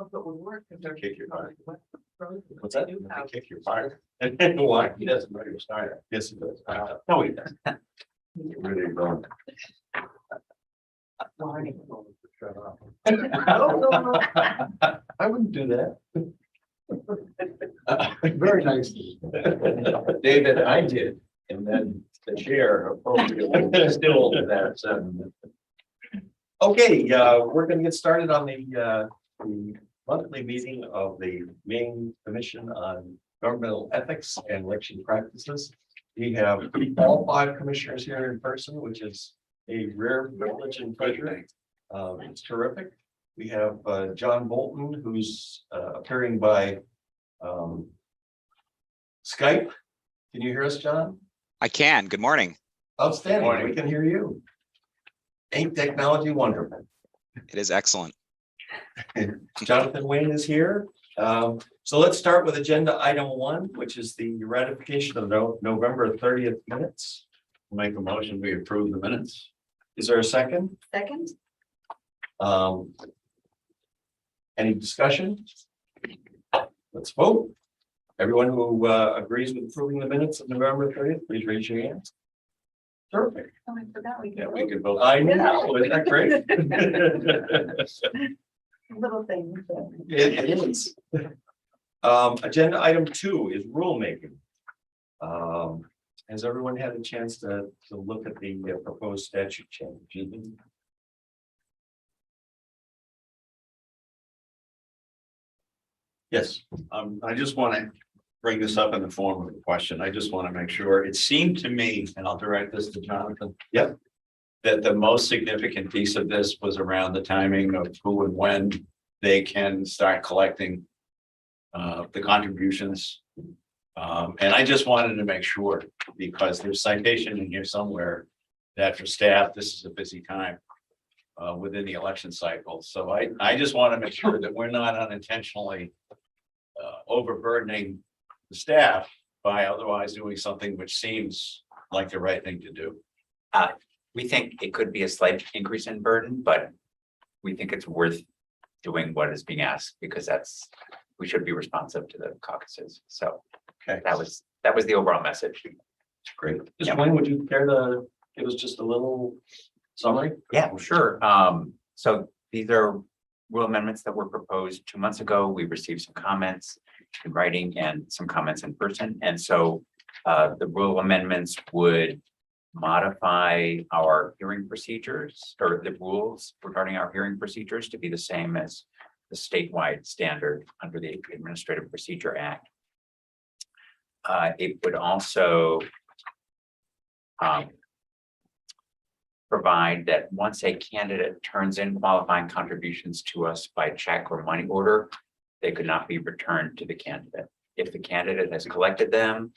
But would work if they're Kick your fire. What's that? Kick your fire. Why? He doesn't know your style. Yes, he does. No, he doesn't. Really don't. Shut up. I wouldn't do that. Very nice. David, I did, and then the chair appropriately still that. Okay, we're going to get started on the monthly meeting of the Maine Commission on Governmental Ethics and Election Practices. We have all 5 commissioners here in person, which is a rare privilege and pleasure. It's terrific. We have John Bolton, who's appearing by Skype. Can you hear us, John? I can. Good morning. Outstanding. Good morning. We can hear you. Ain't technology wonderful? It is excellent. Jonathan Wayne is here. So let's start with agenda item 1, which is the ratification of November 30th minutes. Make a motion, we approve the minutes. Is there a second? Second. Any discussion? Let's vote. Everyone who agrees with approving the minutes of November 30th, please raise your hands. Perfect. Oh, I forgot we Yeah, could. we could vote. I know, isn't that great? Little things. It is. Agenda item 2 is rulemaking. Has everyone had a chance to look at the proposed statute change? Yes. I just want to bring this up in the form of a question. I just want to make sure. It seemed to me, and I'll direct this to Jonathan. Yep. That the most significant piece of this was around the timing of who and when they can start collecting the contributions. And I just wanted to make sure, because there's citation in here somewhere that for staff, this is a busy time within the election cycle. So I just want to make sure that we're not unintentionally overburdening the staff by otherwise doing something which seems like the right thing to do. We think it could be a slight increase in burden, but we think it's worth doing what is being asked, because we should be responsive to the caucuses. So Okay, that was the overall message. great. Mr. Wayne, would you care to give us just a little summary? Yeah, sure. So these are rule amendments that were proposed 2 months ago. We received some comments in writing and some comments in person. And so the rule amendments would modify our hearing procedures, or the rules regarding our hearing procedures, to be the same as the statewide standard under the Administrative Procedure Act. It would also provide that once a candidate turns in qualifying contributions to us by check or money order, they could not be returned to the candidate. If the candidate has collected them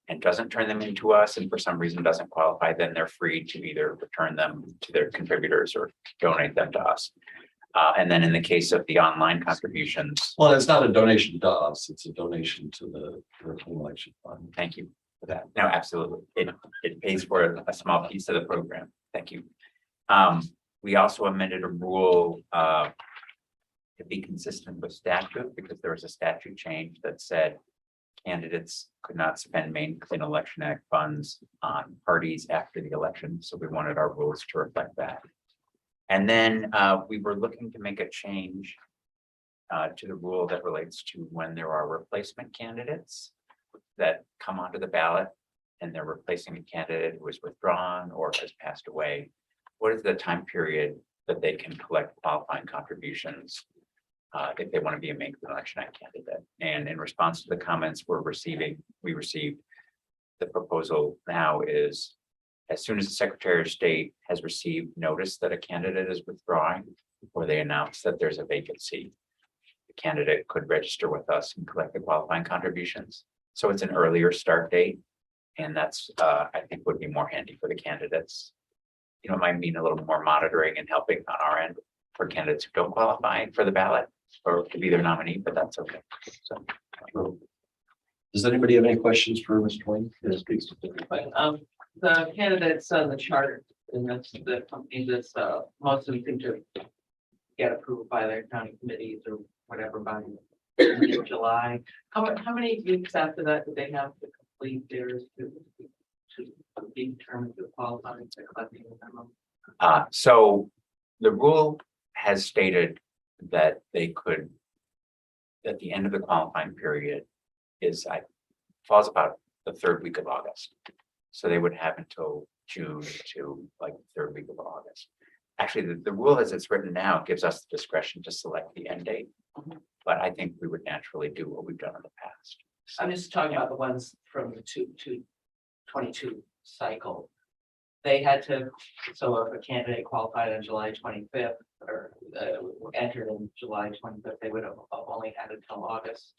and doesn't turn them into us, and for some reason doesn't qualify, then they're free to either return them to their contributors or donate them to us. And then in the case of the online contributions, Well, it's not a donation to us, it's a donation to the European Election Fund. thank you for that. No, absolutely. It pays for a small piece of the program. Thank you. We also amended a rule to be consistent with statute, because there was a statute change that said candidates could not spend Maine Clean Election Act funds on parties after the election. So we wanted our rules to reflect that. And then we were looking to make a change to the rule that relates to when there are replacement candidates that come onto the ballot and they're replacing a candidate who is withdrawn or has passed away. What is the time period that they can collect qualifying contributions if they want to be a Maine Clean Election Act candidate? And in response to the comments we received, the proposal now is, as soon as the Secretary of State has received notice that a candidate is withdrawing, or they announce that there's a vacancy, the candidate could register with us and collect the qualifying contributions. So it's an earlier start date. And that's, I think, would be more handy for the candidates. You know, it might mean a little more monitoring and helping on our end for candidates who don't qualify for the ballot or to be their nominee, but that's okay. So, Does anybody have any questions for Mr. Wayne? Yes, please. The candidates on the chart, and that's the company that's most of them seem to get approved by their county committees or whatever by July. How many weeks after that do they have to complete theirs to be determined to qualify for collecting the minimum? So the rule has stated that they could, at the end of the qualifying period is, falls about the third week of August. So they would have until June to like the third week of August. Actually, the rule as it's written now gives us the discretion to select the end date. But I think we would naturally do what we've done in the past. I'm just talking about the ones from the 22 cycle. They had to, so if a candidate qualified on July 25th or entered in July 25th, they would have only had until August.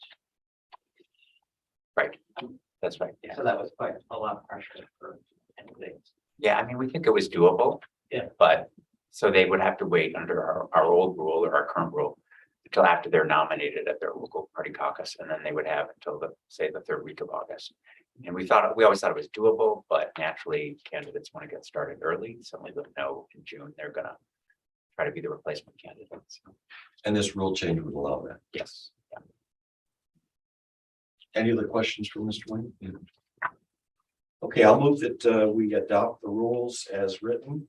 Right. That's right. Yeah. So that was quite a lot of pressure for candidates. Yeah, I mean, we think it was doable. Yeah. But so they would have to wait under our old rule or our current rule until after they're nominated at their local party caucus, and then they would have until say the third week of August. And we always thought it was doable, but naturally candidates want to get started early. So we would know in June they're gonna try to be the replacement candidates. And this rule change would allow that. Yes. Yeah. Any other questions for Mr. Wayne? Okay, I'll move that we adopt the rules as written.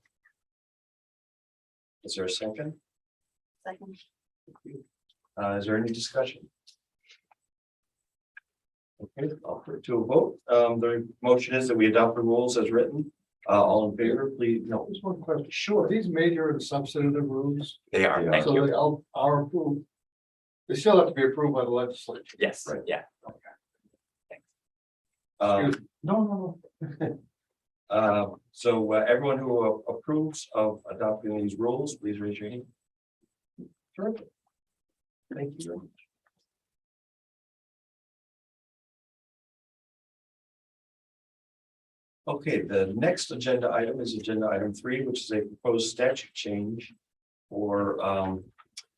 Is there a second? Second. Is there any discussion? Okay, I'll put it to a vote. The motion is that we adopt the rules as written. All in favor, please, no. Just one question. Sure, these major and substantive rules, They are. Yeah. Thank so you. they all are approved. They still have to be approved by the legislature. Yes. Right. Yeah. No. So everyone who approves of adopting these rules, please raise your hand. Terrific. Thank you very much. Okay, the next agenda item is agenda item 3, which is a proposed statute change for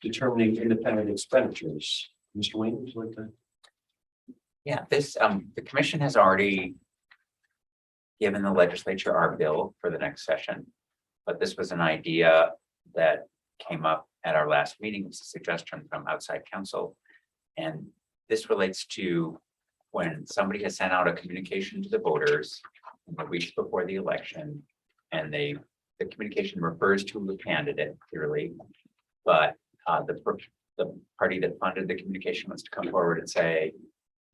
determining independent expenditures. Mr. Wayne, would you like to? Yeah, this, the commission has already given the legislature our bill for the next session. But this was an idea that came up at our last meeting. It's a suggestion from outside counsel. And this relates to when somebody has sent out a communication to the voters in the weeks before the election, and the communication refers to the candidate clearly, but the party that funded the communication wants to come forward and say,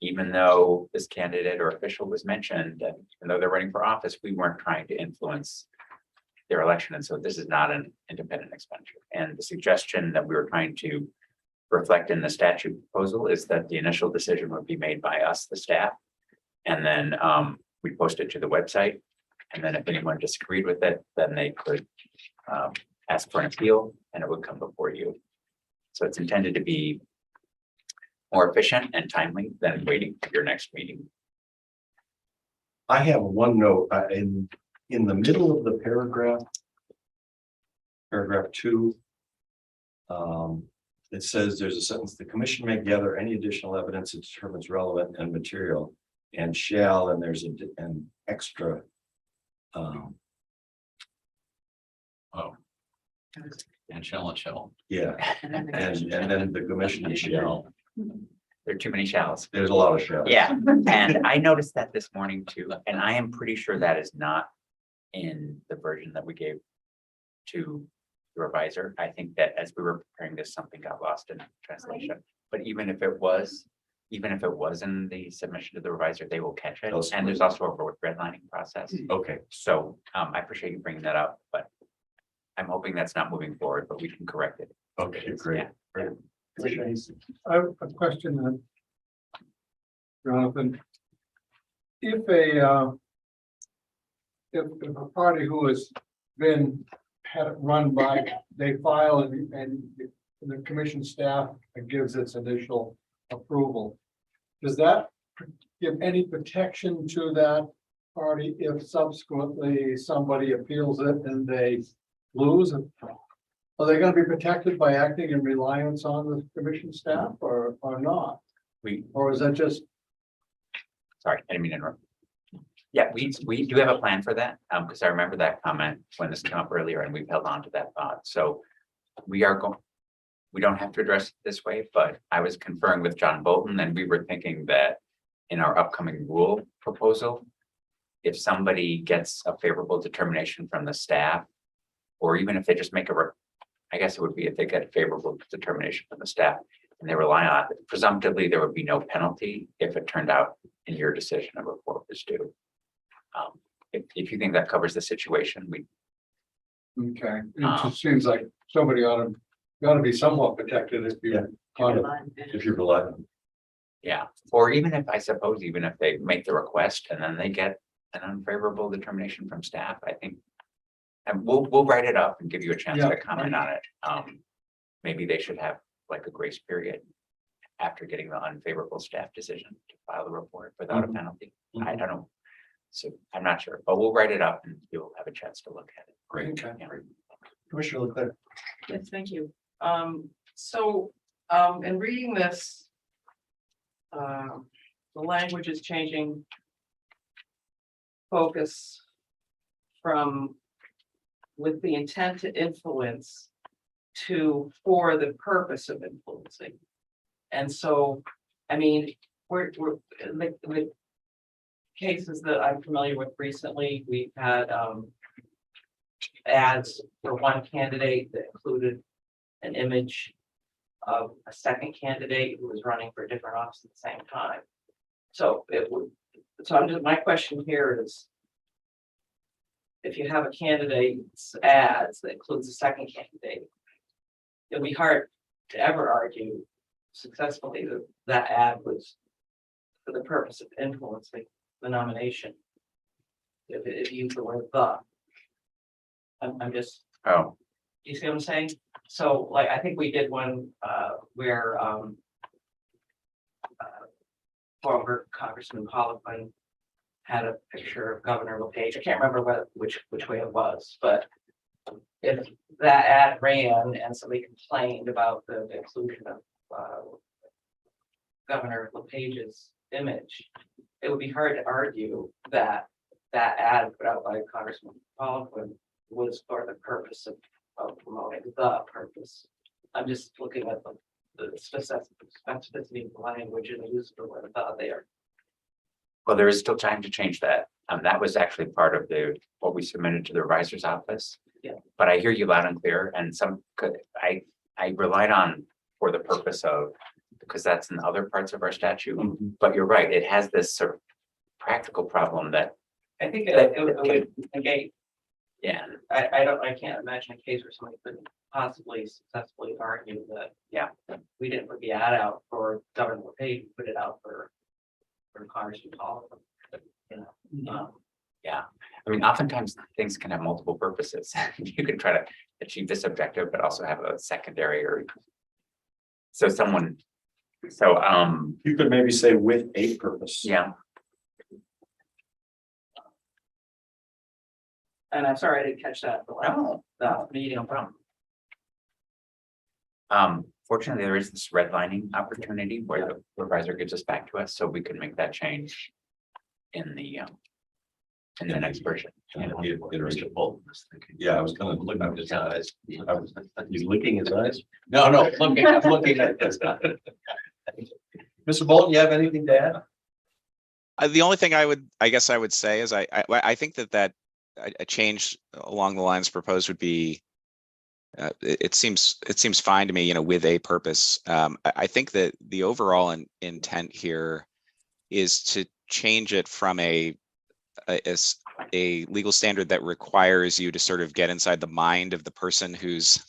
even though this candidate or official was mentioned, and even though they're running for office, we weren't trying to influence their election. And so this is not an independent expenditure. And the suggestion that we were trying to reflect in the statute proposal is that the initial decision would be made by us, the staff. And then we post it to the website. And then if anyone disagreed with it, then they could ask for an appeal and it would come before you. So it's intended to be more efficient and timely than waiting for your next meeting. I have one note in the middle of the paragraph 2. It says there's a sentence, the commission may gather any additional evidence it determines relevant and material, and shall, and there's an extra. And shall. Yeah, and then the commission shall. There are too many shalls. There's a lot of shall. Yeah, and I noticed that this morning too, and I am pretty sure that is not in the version that we gave to the revisor. I think that as we were preparing this, something got lost in translation. But even if it was in the submission to the revisor, they will catch it. Those- And there's also a redlining process. Okay, So I appreciate you bringing that up, but I'm hoping that's not moving forward, but we can correct it. okay, great. Yeah. Great. Commissioner Hasty. I have a question, Jonathan. If a party who has had it run by, they file and the commission staff gives its initial approval, does that give any protection to that party if subsequently somebody appeals it and they lose it? Are they going to be protected by acting in reliance on the commission staff or not? Or is that just? Sorry, I didn't mean to interrupt. Yeah, we do have a plan for that, because I remember that comment when this came up earlier and we've held on to that thought. So we we don't have to address it this way, but I was conferring with John Bolton and we were thinking that in our upcoming rule proposal, if somebody gets a favorable determination from the staff, or even if they just make I guess it would be if they get a favorable determination from the staff and they rely on it, presumptively, there would be no penalty if it turned out in your decision a report was due. If you think that covers the situation, Okay, it just seems like somebody ought to be somewhat protected if you. Yeah. If you're reliable. yeah, or even if, I suppose, even if they make the request and then they get an unfavorable determination from staff, I think. And we'll write it up and give you a chance Yeah. to comment on it. Maybe they should have like a grace period after getting the unfavorable staff decision to file the report without a penalty. I don't know. So I'm not sure, but we'll write it up and you'll have a chance to look at it. Great. Okay. Yeah. Commissioner Leclerc. Yes, thank you. In reading this, the language is changing focus from with the intent to influence to for the purpose of influencing. And so, I mean, we're the cases that I'm familiar with recently, we've had ads for one candidate that included an image of a second candidate who was running for a different office at the same time. So my question here is, if you have a candidate's ads that includes a second candidate, it'll be hard to ever argue successfully that that ad was for the purpose of influencing the nomination. If you use the word "the," I'm just. Oh, You see what I'm saying? So like, I think we did one where former Congressman Poliquin had a picture of Governor LePage. I can't remember which way it was, but if that ad ran and somebody complained about the inclusion of Governor LePage's image, it would be hard to argue that that ad put out by Congressman Poliquin was for the purpose of promoting the purpose. I'm just looking at the specificity of the language and the use of the word "the" there. well, there is still time to change that. That was actually part of what we submitted to the revisor's office. Yeah. But I hear you loud and clear, and I relied on for the purpose of, because that's in other parts of our statute. But you're right, it has this sort of practical problem that, I think it would negate. yeah, I can't imagine a case where somebody could possibly successfully argue that, Yeah. we didn't put the ad out for Governor LePage, we put it out for Congressman Poliquin. You know, yeah. I mean, oftentimes things can have multiple purposes. You can try to achieve this objective, but also have a secondary or. So You could maybe say with a purpose. yeah, and I'm sorry I didn't catch that. no, Meeting. no problem. Fortunately, there is this redlining opportunity where the revisor gives us back to us, so we can make that change in the next version. Yeah, I was kind of looking at his eyes. He's licking his eyes. No, I'm looking at this. Mr. Bolton, you have anything to add? The only thing I guess I would say is I think that a change along the lines proposed would be. It seems fine to me, with a purpose. I think that the overall intent here is to change it from a legal standard that requires you to sort of get inside the mind of the person who's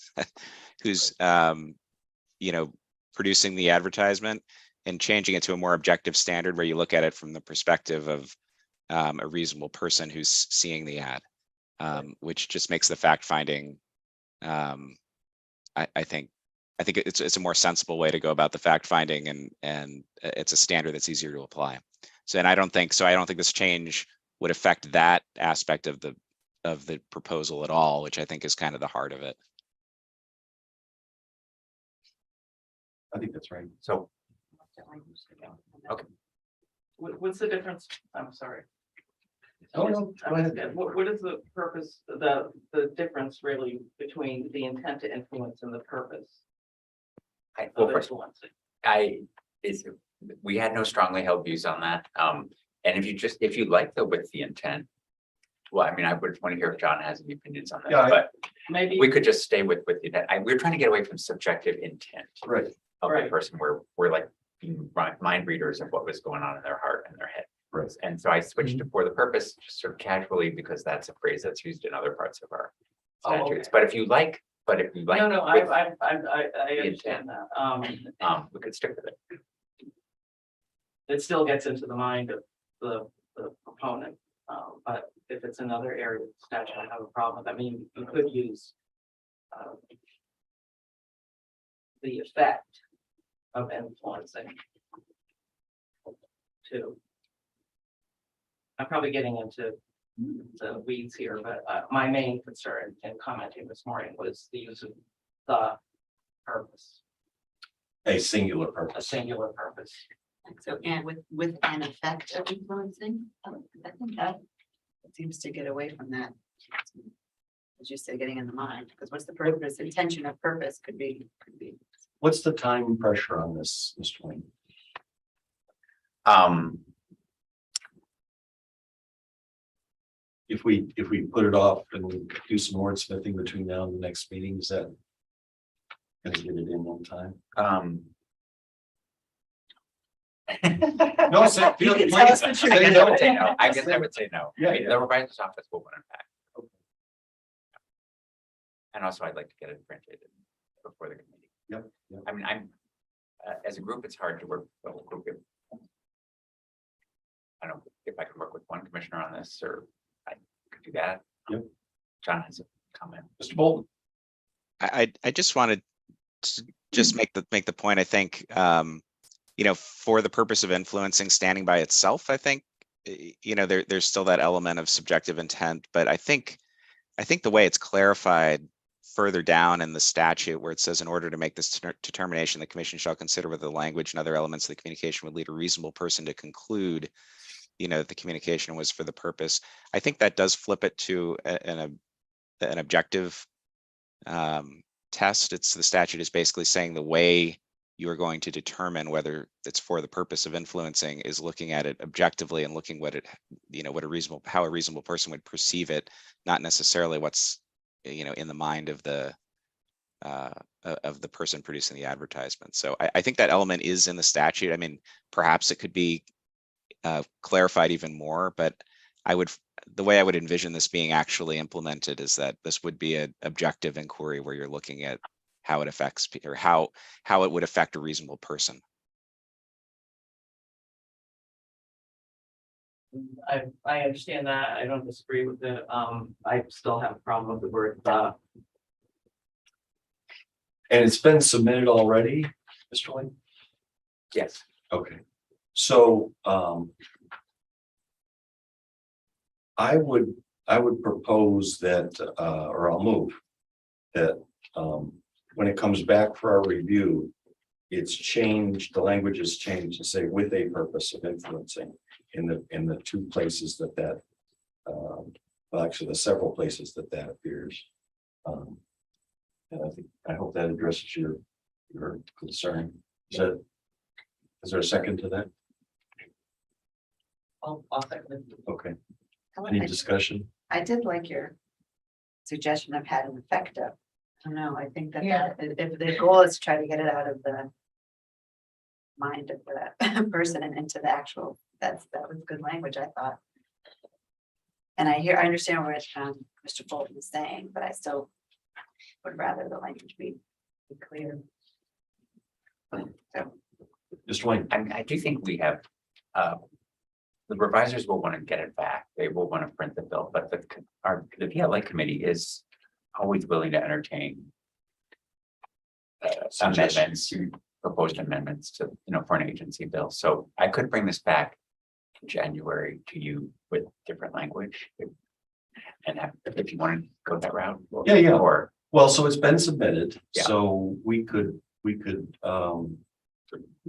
producing the advertisement, and changing it to a more objective standard where you look at it from the perspective of a reasonable person who's seeing the ad, which just makes the fact finding. I think it's a more sensible way to go about the fact finding, and it's a standard that's easier to apply. So, and I don't think this change would affect that aspect of the proposal at all, which I think is kind of the heart of it. I think that's right. So, okay. What's the difference? I'm sorry. Oh, no, go ahead. What is the purpose, the difference really between the intent to influence and the purpose? well, of first, influencing. we had no strongly held views on that. And if you like with the intent. Well, I mean, I would want to hear if John has any opinions on Yeah, that, but Maybe. we could just stay with the intent. We're trying to get away from subjective intent Right. of the Right. person. We're like being mind readers of what was going on in their heart and their head. Right. And so I switched to for the purpose, just sort of casually, because that's a phrase that's used in other parts of our Oh, okay. statutes. But if you like. No, I understand that. We could stick with it. It still gets into the mind of the proponent. But if it's another area of the statute, I have a problem with. I mean, you could use the effect of influencing too. I'm probably getting into the weeds here, but my main concern in commenting this morning was the use of the purpose, A singular a purpose. singular purpose. So, and with an effect of influencing, I think that seems to get away from that. As you say, getting in the mind, because what's the purpose, intention of purpose could be. What's the time pressure on this, Mr. Wayne? If we put it off and we do some wordsmithing between now and the next meeting, is that gonna get it in on time? No, say, You can please, tell us the truth. I say guess I would no. say no. I guess I would say no. Yeah, I mean, yeah. the revisor's office will want it back. And also I'd like to get it printed before the committee. Yep, yep. I mean, as a group, it's hard to work with the whole group. I don't know if I can work with one commissioner on this, or I could do that. Yep. John has a comment. Mr. Bolton? I just wanted to just make the point, I think, for the purpose of influencing, standing by itself, I think, there's still that element of subjective intent, but I think the way it's clarified further down in the statute, where it says, in order to make this determination, the commission shall consider whether the language and other elements of the communication would lead a reasonable person to conclude, that the communication was for the purpose. I think that does flip it to an objective test. The statute is basically saying the way you are going to determine whether it's for the purpose of influencing is looking at it objectively and looking how a reasonable person would perceive it, not necessarily what's in the mind of the person producing the advertisement. So I think that element is in the statute. I mean, perhaps it could be clarified even more, but the way I would envision this being actually implemented is that this would be an objective inquiry where you're looking at how it affects, or how it would affect a reasonable person. I understand that. I don't disagree with it. I still have a problem with the word the. And it's been submitted already, Mr. Wayne? Yes. Okay, so, I would propose that, or I'll move that, when it comes back for our review, it's changed, the language is changed to say with a purpose of influencing in the two places that, well, actually the several places that appears. And I hope that addresses your concern. Is there a second to that? I'll second it. Okay, any discussion? I did like your suggestion of had an effect of. I don't know, I think that if the goal is to try to get it out of the mind of the person and into the actual, that was good language, I thought. And I understand what Mr. Bolton is saying, but I still would rather the language be clear. So, Mr. Wayne? I do think we have, the revisers will want to get it back. They will want to print the bill, but the PLA committee is always willing to entertain amendments, proposed amendments to, for an agency bill. So I could bring this back in January to you with different language. And if you want to go that route. Yeah. Or, Well, so it's been submitted, Yeah. so we could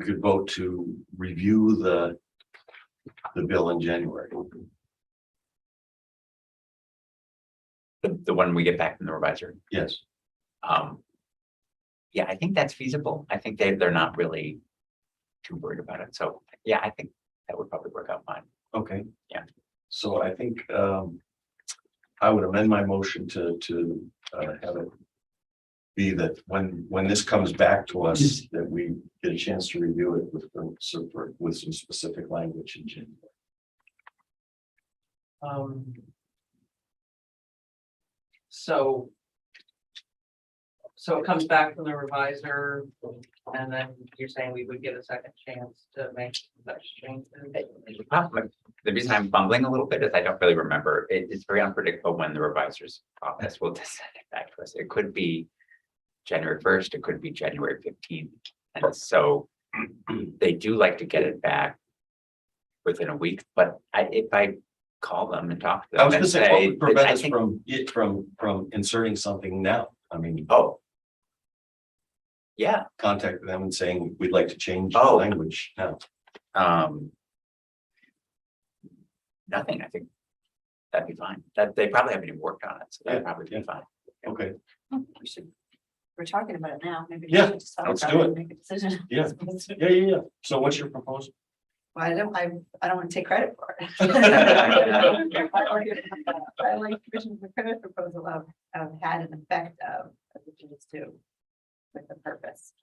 vote to review the bill in January. the one we get back from the reviser. Yes, Yeah, I think that's feasible. I think they're not really too worried about it. So, yeah, I think that would probably work out fine. Okay. Yeah. So I think I would amend my motion to have it be that when this comes back to us, that we get a chance to review it with some specific language in January. So it comes back from the reviser, and then you're saying we would get a second chance to make such changes? The reason I'm bumbling a little bit is I don't really remember. It's very unpredictable when the revisor's office will just send it back to us. It could be January 1st, it could be January 15th. And so they do like to get it back within a week, but if I call them and talk to I them was and gonna say, what say, would prevent I us think, from inserting something now? I mean, oh. Yeah, contact them and saying, we'd like to change the Oh. language now. nothing, I think that'd be fine. That they probably haven't even worked on it, so that'd Yeah, probably yeah. be fine. Okay, We should, we're talking about it now, maybe. Yeah, we should just talk let's about do and it. Make a decision. Yeah. yeah. So what's your proposal? Well, I don't want to take credit for it. I like Commissioner McCutcheon's proposal of had an effect of, which is to, with the purpose.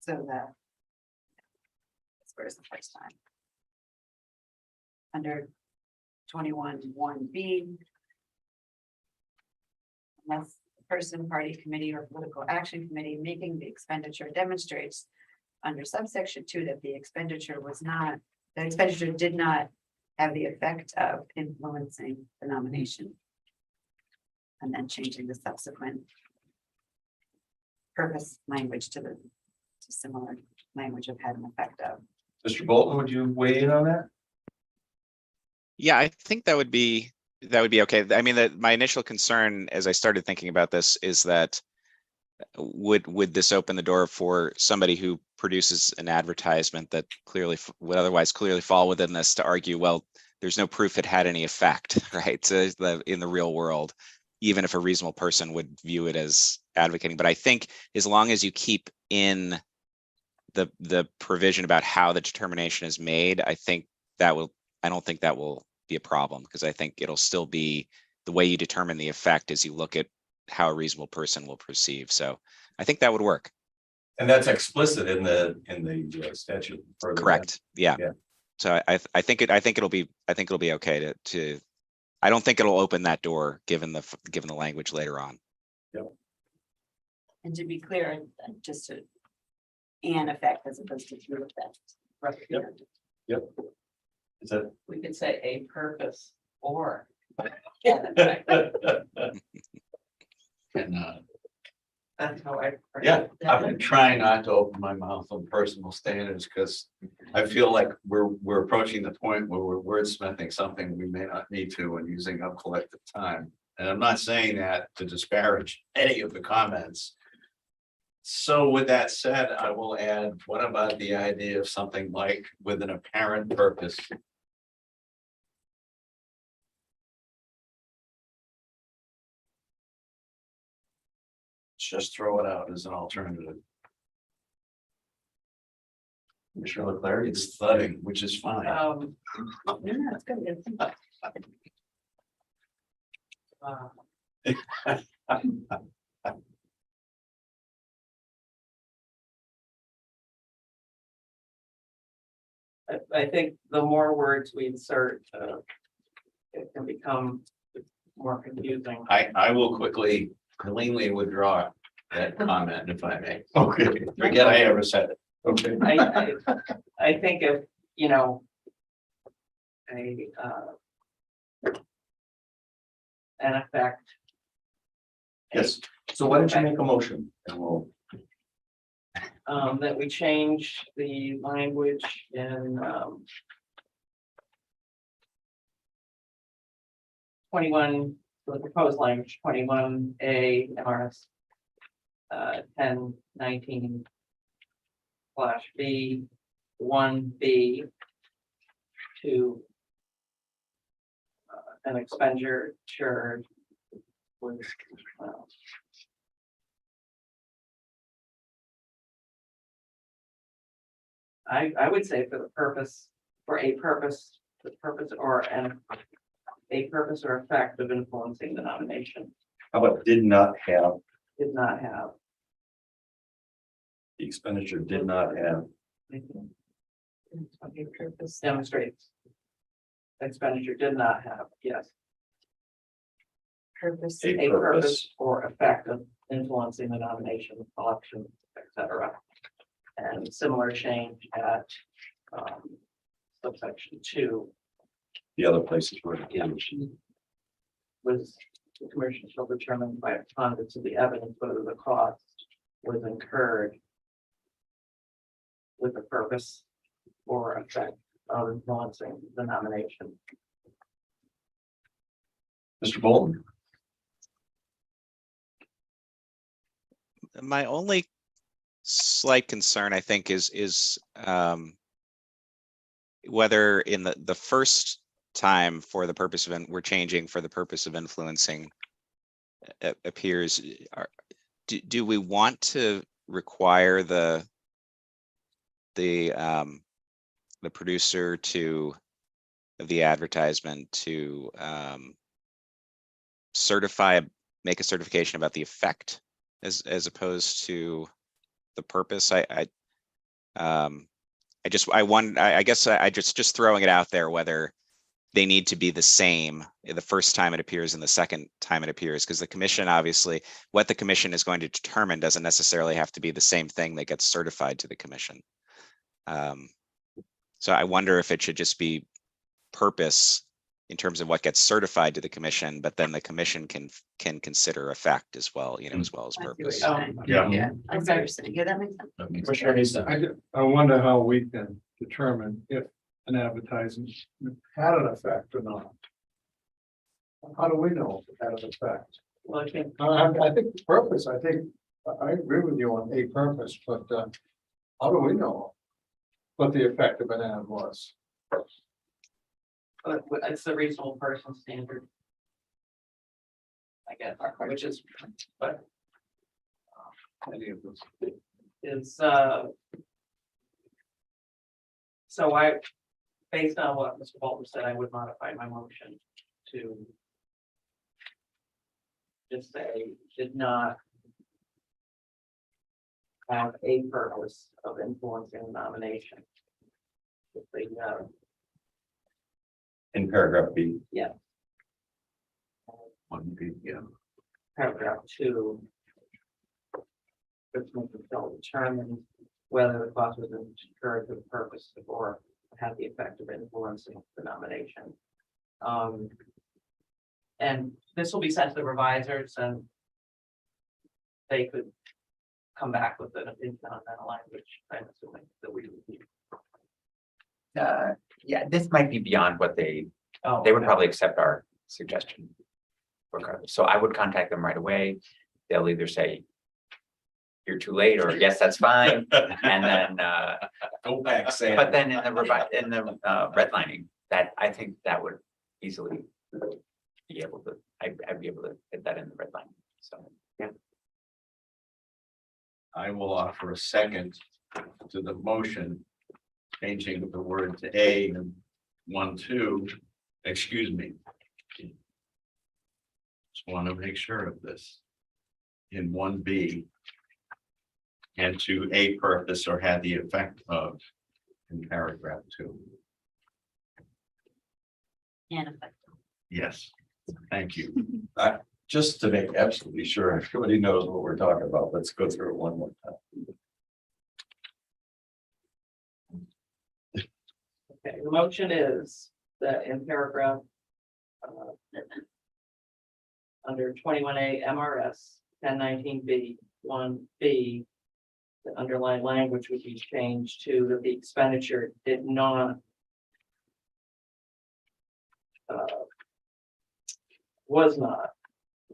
So that. That's where's the first time. Under 21(1)(b). Unless the person, party, committee, or political action committee making the expenditure demonstrates under subsection 2 that the expenditure did not have the effect of influencing the nomination. And then changing the subsequent purpose language to similar language of had an effect of. Mr. Bolton, would you weigh in on that? Yeah, I think that would be okay. I mean, my initial concern as I started thinking about this is that would this open the door for somebody who produces an advertisement that clearly would otherwise clearly fall within this to argue, well, there's no proof it had any effect, right? So in the real world, even if a reasonable person would view it as advocating. But I think as long as you keep in the provision about how the determination is made, I don't think that will be a problem, because I think it'll still be the way you determine the effect as you look at how a reasonable person will perceive. So I think that would work. And that's explicit in the statute. further Correct. Yeah. Yeah. So I think it'll be okay to I don't think it'll open that door given the language later on. And to be clear, just to an effect as opposed to through effect. Right. Yep. Is that? We could say a purpose or. And That's how I. Yeah, I've been trying not to open my mouth on personal standards because I feel like we're approaching the point where we're wordsmithing something we may not need to and using up collective time. And I'm not saying that to disparage any of the comments. So with that said, I will add, what about the idea of something like with an apparent purpose? Just throw it out as an alternative. Commissioner Leclerc, It's thudding, which is fine. Yeah, it's good. I think the more words we insert, it can become more confusing. I will quickly cleanly withdraw that comment if I may. okay, Forget I ever said it. okay. I think if, an effect. Yes, so why don't you make a motion and we'll. That we change the language in 21, the proposed language, 21A M.R.S. 1019 /B 1B to an expenditure with I would say for the purpose, the purpose or a purpose or effect of influencing the nomination, How about did not have, did not have. the expenditure did not have, Demonstrates. Expenditure did not have, yes, Purpose. A a purpose. purpose or effect of influencing the nomination, election, etc. And similar change at subsection 2 the other places where. was the commission shall determine by a preponderance of the evidence whether the cost was incurred with a purpose or effect of influencing the nomination. Mr. Bolton, My only slight concern, I think, is whether in the first time for the purpose of, we're changing for the purpose of influencing appears, do we want to require the producer of the advertisement to make a certification about the effect as opposed to the purpose? I guess I just throwing it out there whether they need to be the same the first time it appears and the second time it appears, because the commission, obviously what the commission is going to determine doesn't necessarily have to be the same thing that gets certified to the commission. So I wonder if it should just be purpose in terms of what gets certified to the commission, but then the commission can consider effect as well, as well as I see what purpose. you're saying. Yeah. Yeah, I see what you're saying. Yeah, that makes sense. Commissioner Easton. I wonder how we can determine if an advertisement had an effect or not. How do we know if it had an effect? Well, I think I think the purpose, I agree with you on a purpose, but how do we know what the effect of an ad was? it's the reasonable person standard. I guess, which is, but is, so based on what Mr. Bolton said, I would modify my motion to just say did not have a purpose of influencing the nomination. If they, In paragraph B. Yeah. 1B, yeah. Paragraph 2. Which shall determine whether the cost was incurred for the purpose or had the effect of influencing the nomination. And this will be sent to the revisers and they could come back with an opinion on that language. I'm assuming that we would be. Yeah, this might be beyond what they Oh, would okay. probably accept our suggestion. Regardless, so I would contact them right away. They'll either say, you're too late, or yes, that's fine, and then, Go back, Sam. but then in the redlining, that, I think that would easily be able to, I'd be able to hit that in the redlining, so, yeah. I will offer a second to the motion, changing the word to A and 1-2, excuse me. Just want to make sure of this. In 1B. And to a purpose or had the effect of in paragraph 2. And effect. Yes, thank you. Just to make absolutely sure everybody knows what we're talking about, let's go through it one more time. Okay, the motion is that in paragraph under 21A M.R.S. 1019B 1B, the underlying language would be changed to that the expenditure did not was not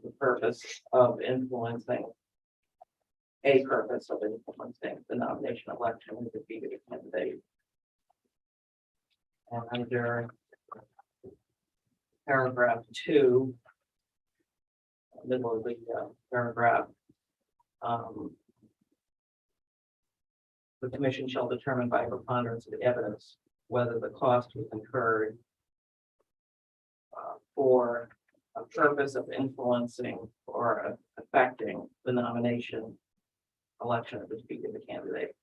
the purpose of influencing a purpose of influencing the nomination election and defeated a candidate. And under paragraph 2, middle of the paragraph, the commission shall determine by preponderance of the evidence whether the cost was incurred for a purpose of influencing or affecting the nomination, election of the speaker, the candidate.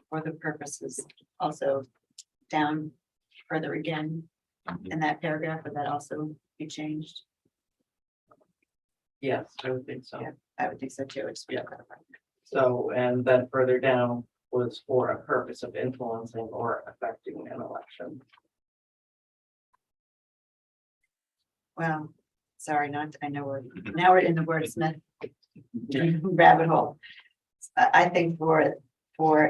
For the purposes also down further again in that paragraph, would that also be changed? Yes, I would think so. Yeah. I would think so too. It's Yeah. So, and then further down was for a purpose of influencing or affecting an election. Well, sorry, not, I know we're, now we're in the wordsmith rabbit hole. I think for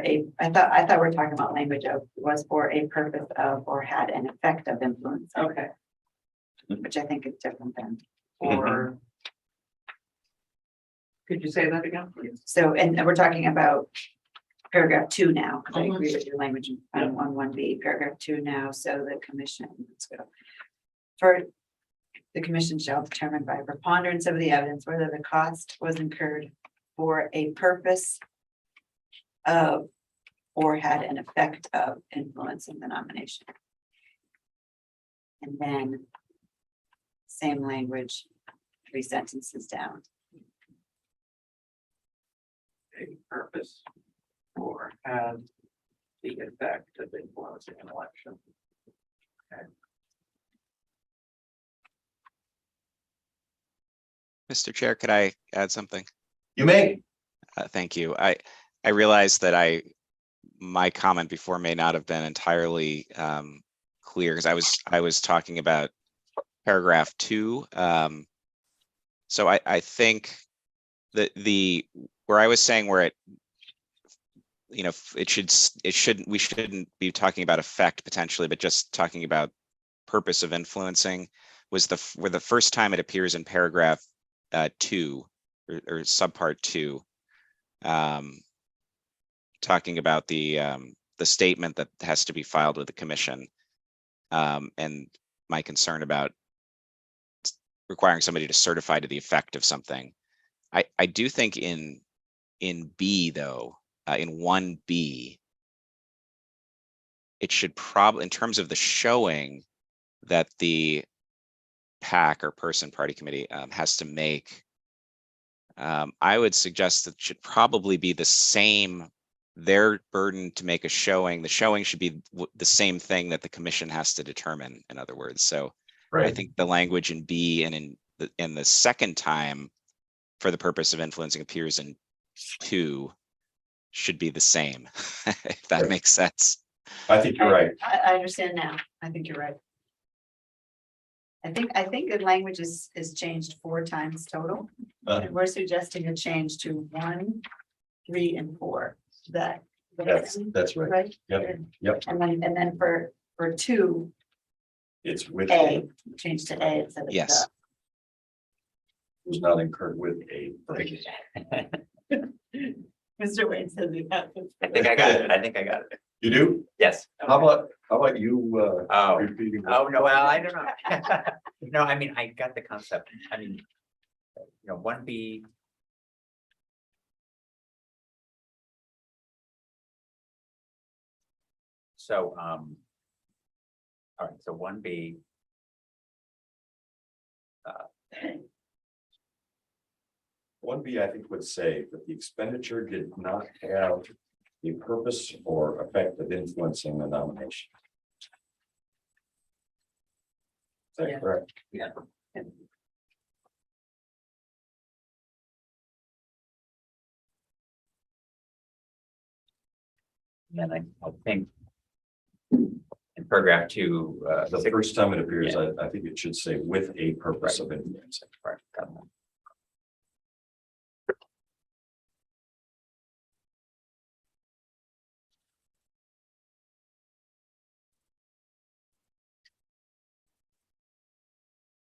a, I thought we were talking about language of, was for a purpose of, or had an effect of influence. Okay. Which I think is different than, Or. Could you say that again, please? so, and we're talking about paragraph 2 now, because I agree with your language Yeah. on 1B, paragraph 2 now, so the commission, let's go. For the commission shall determine by preponderance of the evidence whether the cost was incurred for a purpose of or had an effect of influencing the nomination. And then same language, 3 sentences down. A purpose or had the effect of influencing an election. Mr. Chair, could I add something? You may. Thank you. I realized that my comment before may not have been entirely clear because I was talking about paragraph 2. So I think that where I was saying where it, you know, we shouldn't be talking about effect potentially, but just talking about purpose of influencing was where the first time it appears in paragraph 2 or subpart 2, talking about the statement that has to be filed with the commission, and my concern about requiring somebody to certify to the effect of something. I do think in B though, in 1B, it should probably, in terms of the showing that the PAC or person party committee has to make, I would suggest that it should probably be the same, their burden to make a showing. The showing should be the same thing that the commission has to determine, in other words. So Right. I think the language in B and in the second time for the purpose of influencing appears in 2 should be the same, if that Right. makes sense. I think you're right. I understand now. I think you're right. I think the language is changed 4 times total. Uh, And we're suggesting a change to 1, 3, and 4. That. That's right. Right? Yep, yep. And then for 2, It's with A, change to A instead of Yes. was not incurred with a. Mr. Wayne says he has. I think I got it. I think I got it. You do? Yes. How about you? Oh. Repeating? Oh, no, well, I don't know. No, I mean, I got the concept. I mean, 1B. So, all right, so 1B. 1B, I think, would say that the expenditure did not have the purpose or effect of influencing the nomination. Is that Yeah. correct? Yeah. And I think in paragraph 2, The first time it appears, I think it should say with a purpose of influencing. right, got that.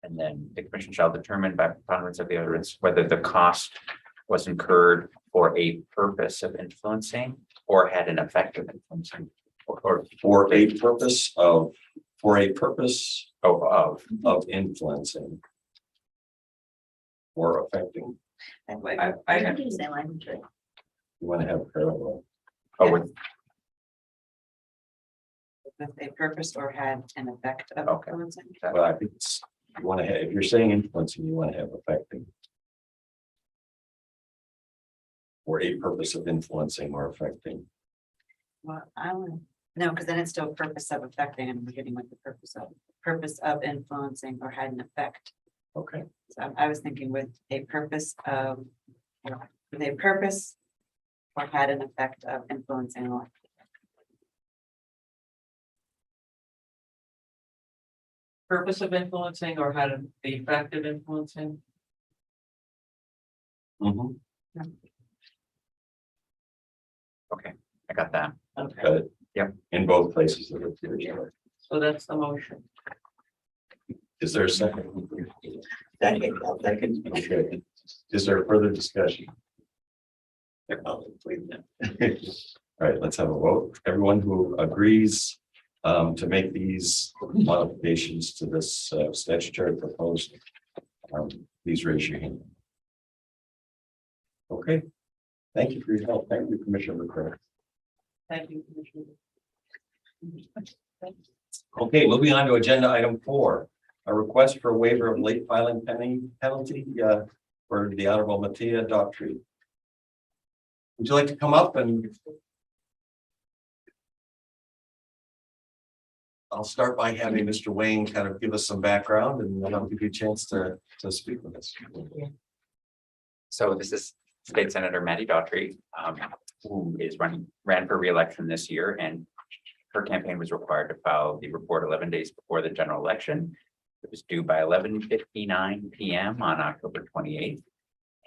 And then the commission shall determine by preponderance of the evidence whether the cost was incurred for a purpose of influencing or had an effect of influencing. Or For a purpose of of influencing or affecting. I can use that language, right? You want to have parallel. Oh, with, If they purposed or had an effect of Okay. influencing. Well, I think it's, you want to have, if you're saying influencing, you want to have affecting. Or a purpose of influencing or affecting. Well, I would, no, because then it's still purpose of affecting, and we're getting with the purpose of influencing or had an effect. Okay. So I was thinking with a purpose of, with a purpose or had an effect of influencing or. Purpose of influencing or had the effect of influencing. Mhm. I got that. Okay, Got it. Yep. In both places of it. so that's the motion. Is there a second? Second, I'll second. Okay. Is there further discussion? All right, let's have a vote. Everyone who agrees to make these modifications to this statutory proposed, please raise your hand. Okay. Thank you for your help. Thank you, Commissioner McCray. Thank you, Commissioner. Okay, moving on to agenda item 4, a request for a waiver of late filing penalty for the Honorable Matthea Daughtry. Would you like to come up and? I'll start by having Mr. Wayne kind of give us some background, and then I'll give you a chance to speak with us. So this is State Senator Matthea Daughtry, who ran for re-election this year, and her campaign was required to file the report 11 days before the general election. It was due by 11:59 p.m. on October 28th.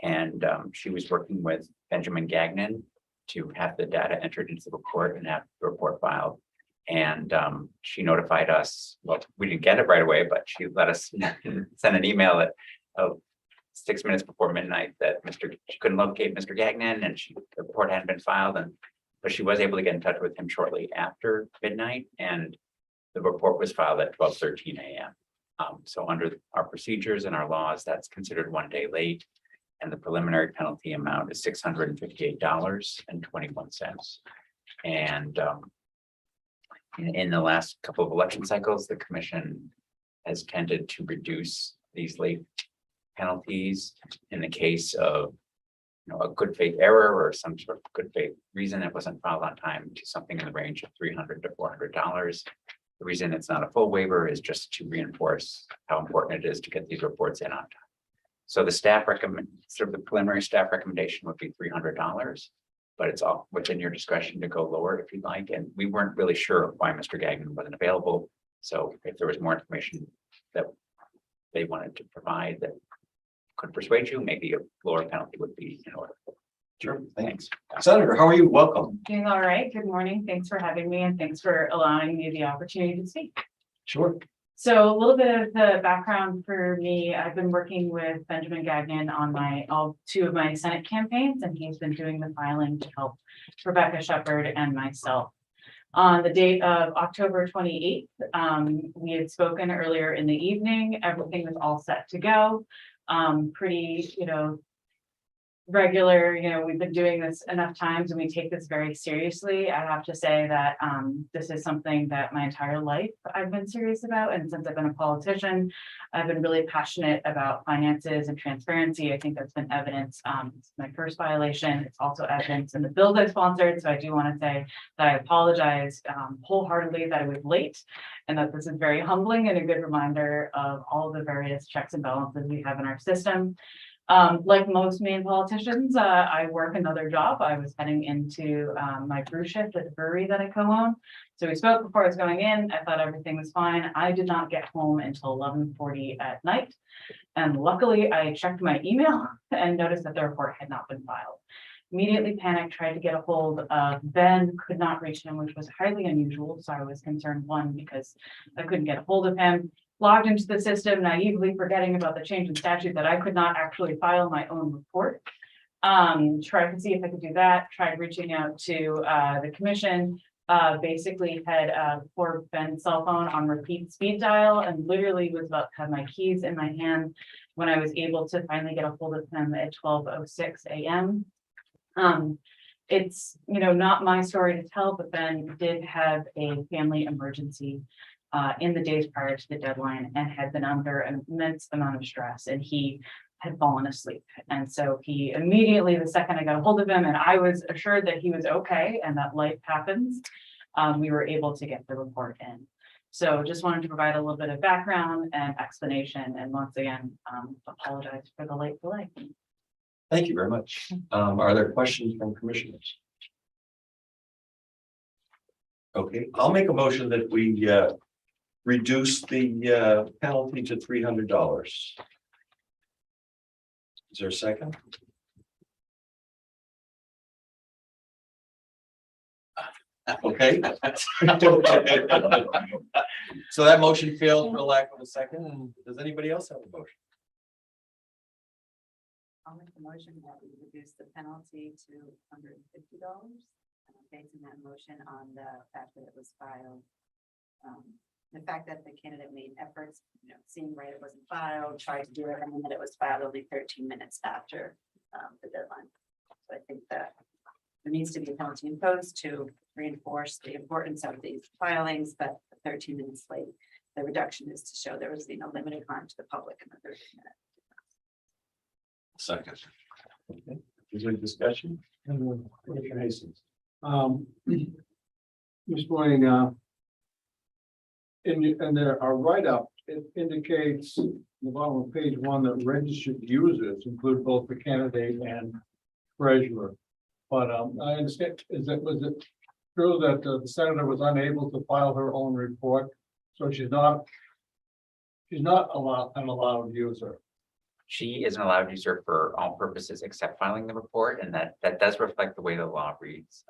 And she was working with Benjamin Gagnon to have the data entered into the report and have the report filed. And she notified us, well, we didn't get it right away, but she let us send an email at 6 minutes before midnight that she couldn't locate Mr. Gagnon, and the report hadn't been filed, but she was able to get in touch with him shortly after midnight, and the report was filed at 12:13 a.m. So under our procedures and our laws, that's considered 1 day late, and the preliminary penalty amount is $658.21. And in the last couple of election cycles, the commission has tended to reduce these late penalties in the case of a good faith error or some sort of good faith reason it wasn't filed on time to something in the range of $300 to $400. The reason it's not a full waiver is just to reinforce how important it is to get these reports in on time. So the the preliminary staff recommendation would be $300, but it's all within your discretion to go lower if you'd like. And we weren't really sure why Mr. Gagnon wasn't available. So if there was more information that they wanted to provide that could persuade you, maybe a lower penalty would be in order. Sure, thanks. Senator, how are you? Welcome. Doing all right. Good morning. Thanks for having me, and thanks for allowing me the opportunity to speak. Sure. So a little bit of the background for me, I've been working with Benjamin Gagnon on all 2 of my Senate campaigns, and he's been doing the filing to help Rebecca Shepherd and myself. On the date of October 28th, we had spoken earlier in the evening. Everything was all set to go. Pretty, regular, we've been doing this enough times and we take this very seriously. I have to say that this is something that my entire life I've been serious about. And since I've been a politician, I've been really passionate about finances and transparency. I think that's been evidence. It's my first violation. It's also evidence in the bills I sponsored. So I do want to say that I apologize wholeheartedly that I was late, and that this is very humbling and a good reminder of all the various checks and balances we have in our system. Like most Maine politicians, I work another job. I was heading into my brew shift at the brewery that I co-own. So we spoke before I was going in. I thought everything was fine. I did not get home until 11:40 at night. And luckily I checked my email and noticed that the report had not been filed. Immediately panicked, tried to get a hold of Ben, could not reach him, which was highly unusual. So I was concerned, one, because I couldn't get a hold of him. Logged into the system, naively forgetting about the change in statute that I could not actually file my own report. Tried to see if I could do that, tried reaching out to the commission, basically had poor Ben's cell phone on repeat speed dial, and literally was about to have my keys in my hand when I was able to finally get a hold of him at 12:06 a.m. It's, not my story to tell, but Ben did have a family emergency in the days prior to the deadline and had been under an immense amount of stress, and he had fallen asleep. And so he immediately, the second I got a hold of him and I was assured that he was okay and that life happens, we were able to get the report in. So just wanted to provide a little bit of background and explanation, and once again, apologize for the late delay. Thank you very much. Are there questions from commissioners? Okay, I'll make a motion that we reduce the penalty to $300. Is there a second? Okay. So that motion failed for lack of a second. And does anybody else have a motion? I'll make the motion that we reduce the penalty to $150. Basing that motion on the fact that it was filed. The fact that the candidate made efforts, seeing right it wasn't filed, tried to do it, and that it was filed only 13 minutes after the deadline. So I think that there needs to be a penalty imposed to reinforce the importance of these filings, but 13 minutes late, the reduction is to show there was limited harm to the public in the 13 minutes. Second. Okay. Is there any discussion? Commissioner Hastings. Ms. Blaine, in there, our write-up, it indicates in the bottom of page 1 that registered users include both the candidate and treasurer. But I understand, was it true that the senator was unable to file her own report? So she's not an allowed user. She is an allowed user for all purposes except filing the report, and that does reflect the way the law reads.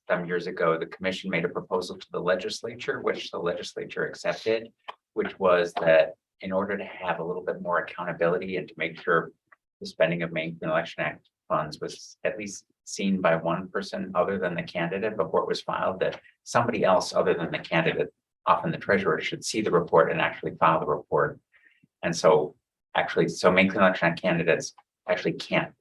Some years ago, the commission made a proposal to the legislature, which the legislature accepted, which was that in order to have a little bit more accountability and to make sure the spending of Maine Clean Election Act funds was at least seen by one person other than the candidate before it was filed, that somebody else other than the candidate, often the treasurer, should see the report and actually file the report. And so Maine Clean Election Act candidates actually can't,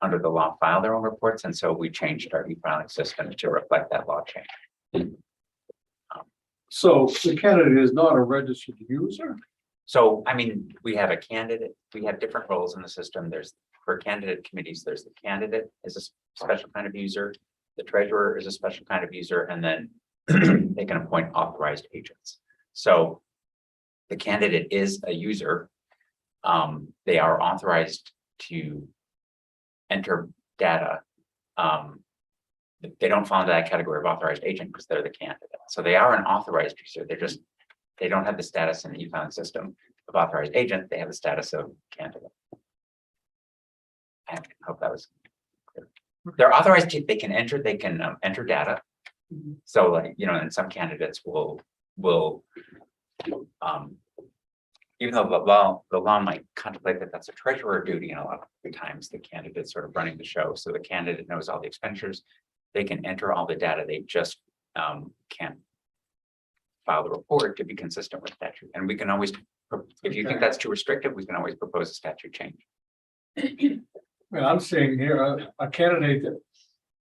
under the law, file their own reports. And so we changed our e-filing system to reflect that law change. So the candidate is not a registered user? So, we have a candidate, we have different roles in the system. For candidate committees, there's the candidate is a special kind of user, the treasurer is a special kind of user, and then they can appoint authorized agents. So the candidate is a user. They are authorized to enter data. They don't fall into that category of authorized agent because they're the candidate. So they are an authorized user. They don't have the status in the e-filing system of authorized agent. They have the status of candidate. I hope that was clear. They're authorized to, they can enter data. So and some candidates will even though the law might contemplate that that's a treasurer duty, and a lot of the times the candidate's sort of running the show. So the candidate knows all the expenditures. They can enter all the data. They just can't file the report to be consistent with statute. And we can always, if you think that's too restrictive, we can always propose a statute change. Well, I'm seeing here a candidate that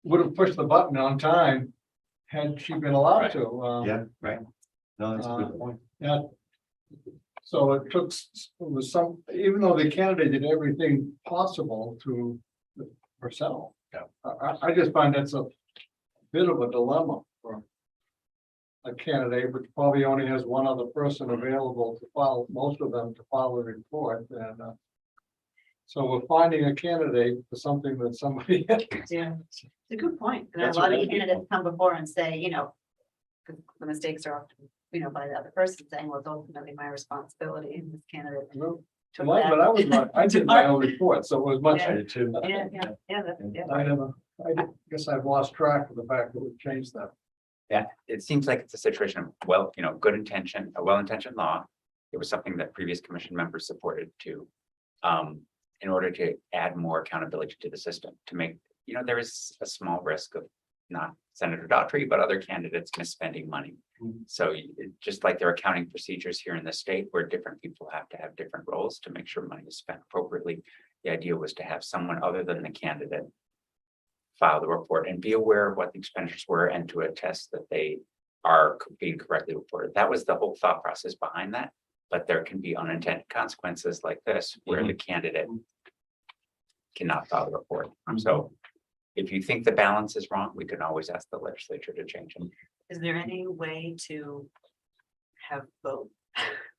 would have pushed the button on time had she been allowed to. Yeah, right. No, that's a good point. Yeah. So it was even though the candidate did everything possible to herself. Yeah. I just find that's a bit of a dilemma for a candidate, which probably only has one other person available to file, most of them to file a report. And so we're finding a candidate for something that somebody. Yeah, it's a good point. And That's a lot a of really good candidates come before and say, the mistakes are often, by the other person saying, well, it's ultimately my responsibility, and this candidate. took that. I did my own report, so it was much. Yeah. I did too. I guess I've lost track of the fact that we've changed that. Yeah, it seems like it's a situation of good intention, a well-intentioned law. It was something that previous commission members supported too. In order to add more accountability to the system, to make, there is a small risk of not Senator Daughtry, but other candidates misspending money. Mhm. So just like there are accounting procedures here in the state where different people have to have different roles to make sure money is spent appropriately. The idea was to have someone other than the candidate file the report and be aware of what the expenditures were and to attest that they are being correctly reported. That was the whole thought process behind that. But there can be unintended consequences like this where the candidate cannot file the report. So if you think the balance is wrong, we can always ask the legislature to change it. Is there any way to have both?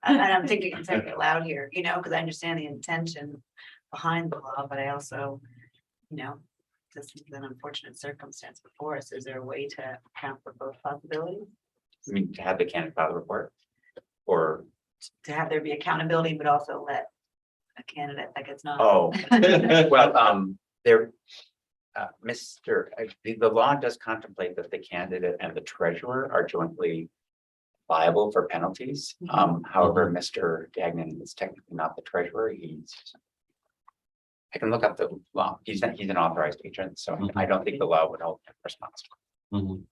And I'm thinking, I'm saying it loud here, you know, because I understand the intention behind the law, but I also, you know, this is an unfortunate circumstance before us. Is there a way to account for both possibilities? I mean, to have the candidate file the report or, To have there be accountability, but also let a candidate that gets not. oh, well, there, the law does contemplate that the candidate and the treasurer are jointly liable for penalties. However, Mr. Gagnon is technically not the treasurer. I can look up the law. He's an authorized agent, so I don't think the law would hold him responsible. Mhm.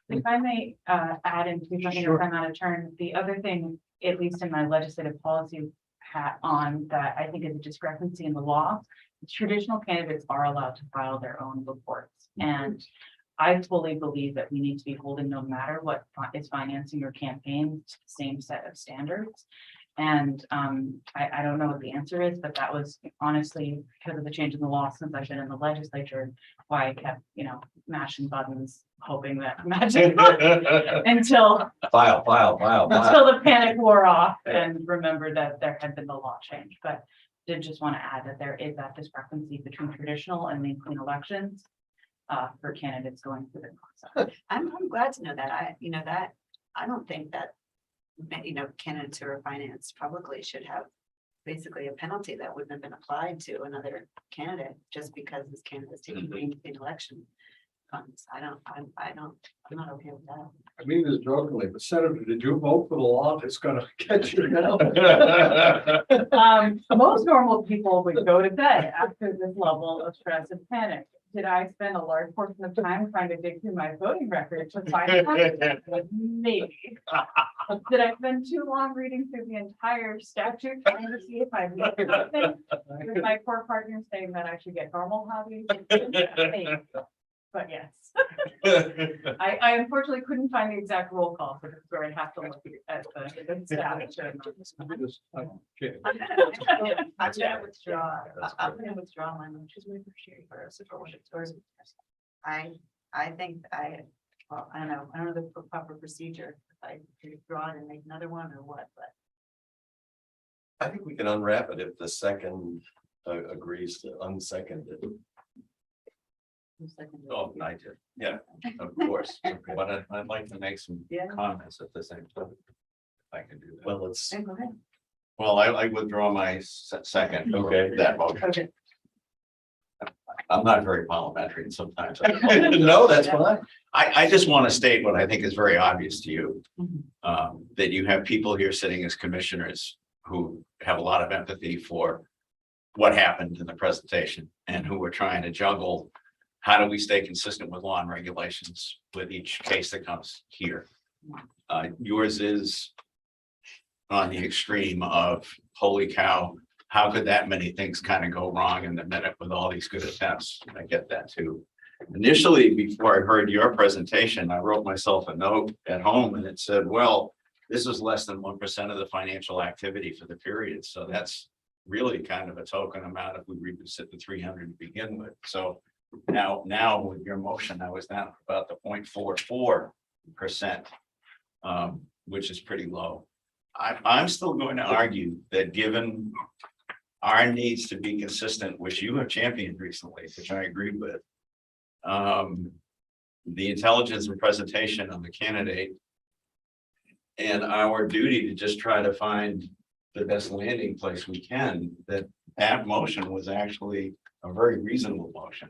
If I may add into something if I'm out of turn, the other thing, at least in my legislative policy hat on, that I think is a discrepancy in the law. Traditional candidates are allowed to file their own reports. And I fully believe that we need to be holding, no matter what is financing your campaign, to the same set of standards. And I don't know what the answer is, but that was honestly because of the change in the law since I've been in the legislature, why I kept, you know, mashing buttons, hoping that magic until File. the panic wore off and remembered that there had been the law change. But did just want to add that there is that discrepancy between traditional and Maine Clean elections for candidates going through the process. I'm glad to know that. I don't think that, you know, candidates who are financed publicly should have basically a penalty that wouldn't have been applied to another candidate just because this candidate is taking an election funds. I'm not okay with that. I mean this jokingly, but Senator, did you vote for the law that's gonna get you now? Most normal people would go to bed after this level of stress and panic. Did I spend a large portion of time trying to dig through my voting record to find it? Maybe. Did I spend too long reading through the entire statute trying to see if I missed something? With my poor partner saying that I should get normal hobbies? Maybe. But yes. I unfortunately couldn't find the exact roll call for this, where I'd have to look at the statute. Okay. I'm gonna withdraw. I'm gonna withdraw my motion. I think well, I don't know the proper procedure. If I withdraw it and make another one or what, but. I think we can unwrap it if the second agrees to unsecond it. Oh, I did. Yeah, of course. but I'd like to make some Yeah. comments at the same time. If I can do that. Well, it's, Go ahead. Well, I withdraw my second. Okay. That motion. Okay. I'm not very parliamentary and sometimes. no, that's fine. I just want to state what I think is very obvious to you. Mhm. That you have people here sitting as commissioners who have a lot of empathy for what happened in the presentation and who are trying to juggle. How do we stay consistent with law and regulations with each case that comes here? Yours is on the extreme of, holy cow, how could that many things kind of go wrong in the minute with all these good attempts? I get that too. Initially, before I heard your presentation, I wrote myself a note at home and it said, well, this is less than 1% of the financial activity for the period. So that's really kind of a token amount if we revisit the 300 to begin with. So now with your motion, I was down about the 0.44%, which is pretty low. I'm still going to argue that given our needs to be consistent, which you have championed recently, which I agree with, the intelligence and presentation of the candidate and our duty to just try to find the best landing place we can, that motion was actually a very reasonable motion.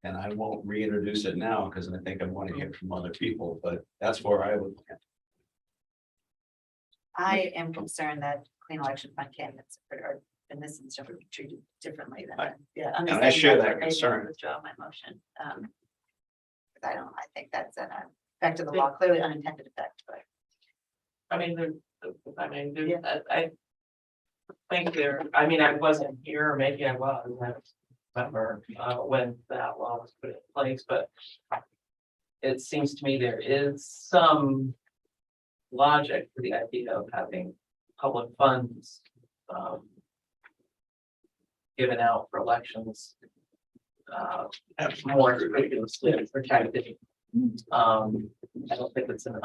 And I won't reintroduce it now because I think I want to hear from other people, but that's where I would. I am concerned that clean election fund candidates are in this instance would be treated differently than. Yeah. And I share that concern. Withdraw my motion. I think that's an effect of the law, clearly unintended effect, but. I mean, there, Yeah. I think there, I mean, I wasn't here, or maybe I was, I don't remember, when that law was put in place, but it seems to me there is some logic to the idea of having public funds, given out for elections, more rigorously protected. I don't think it's an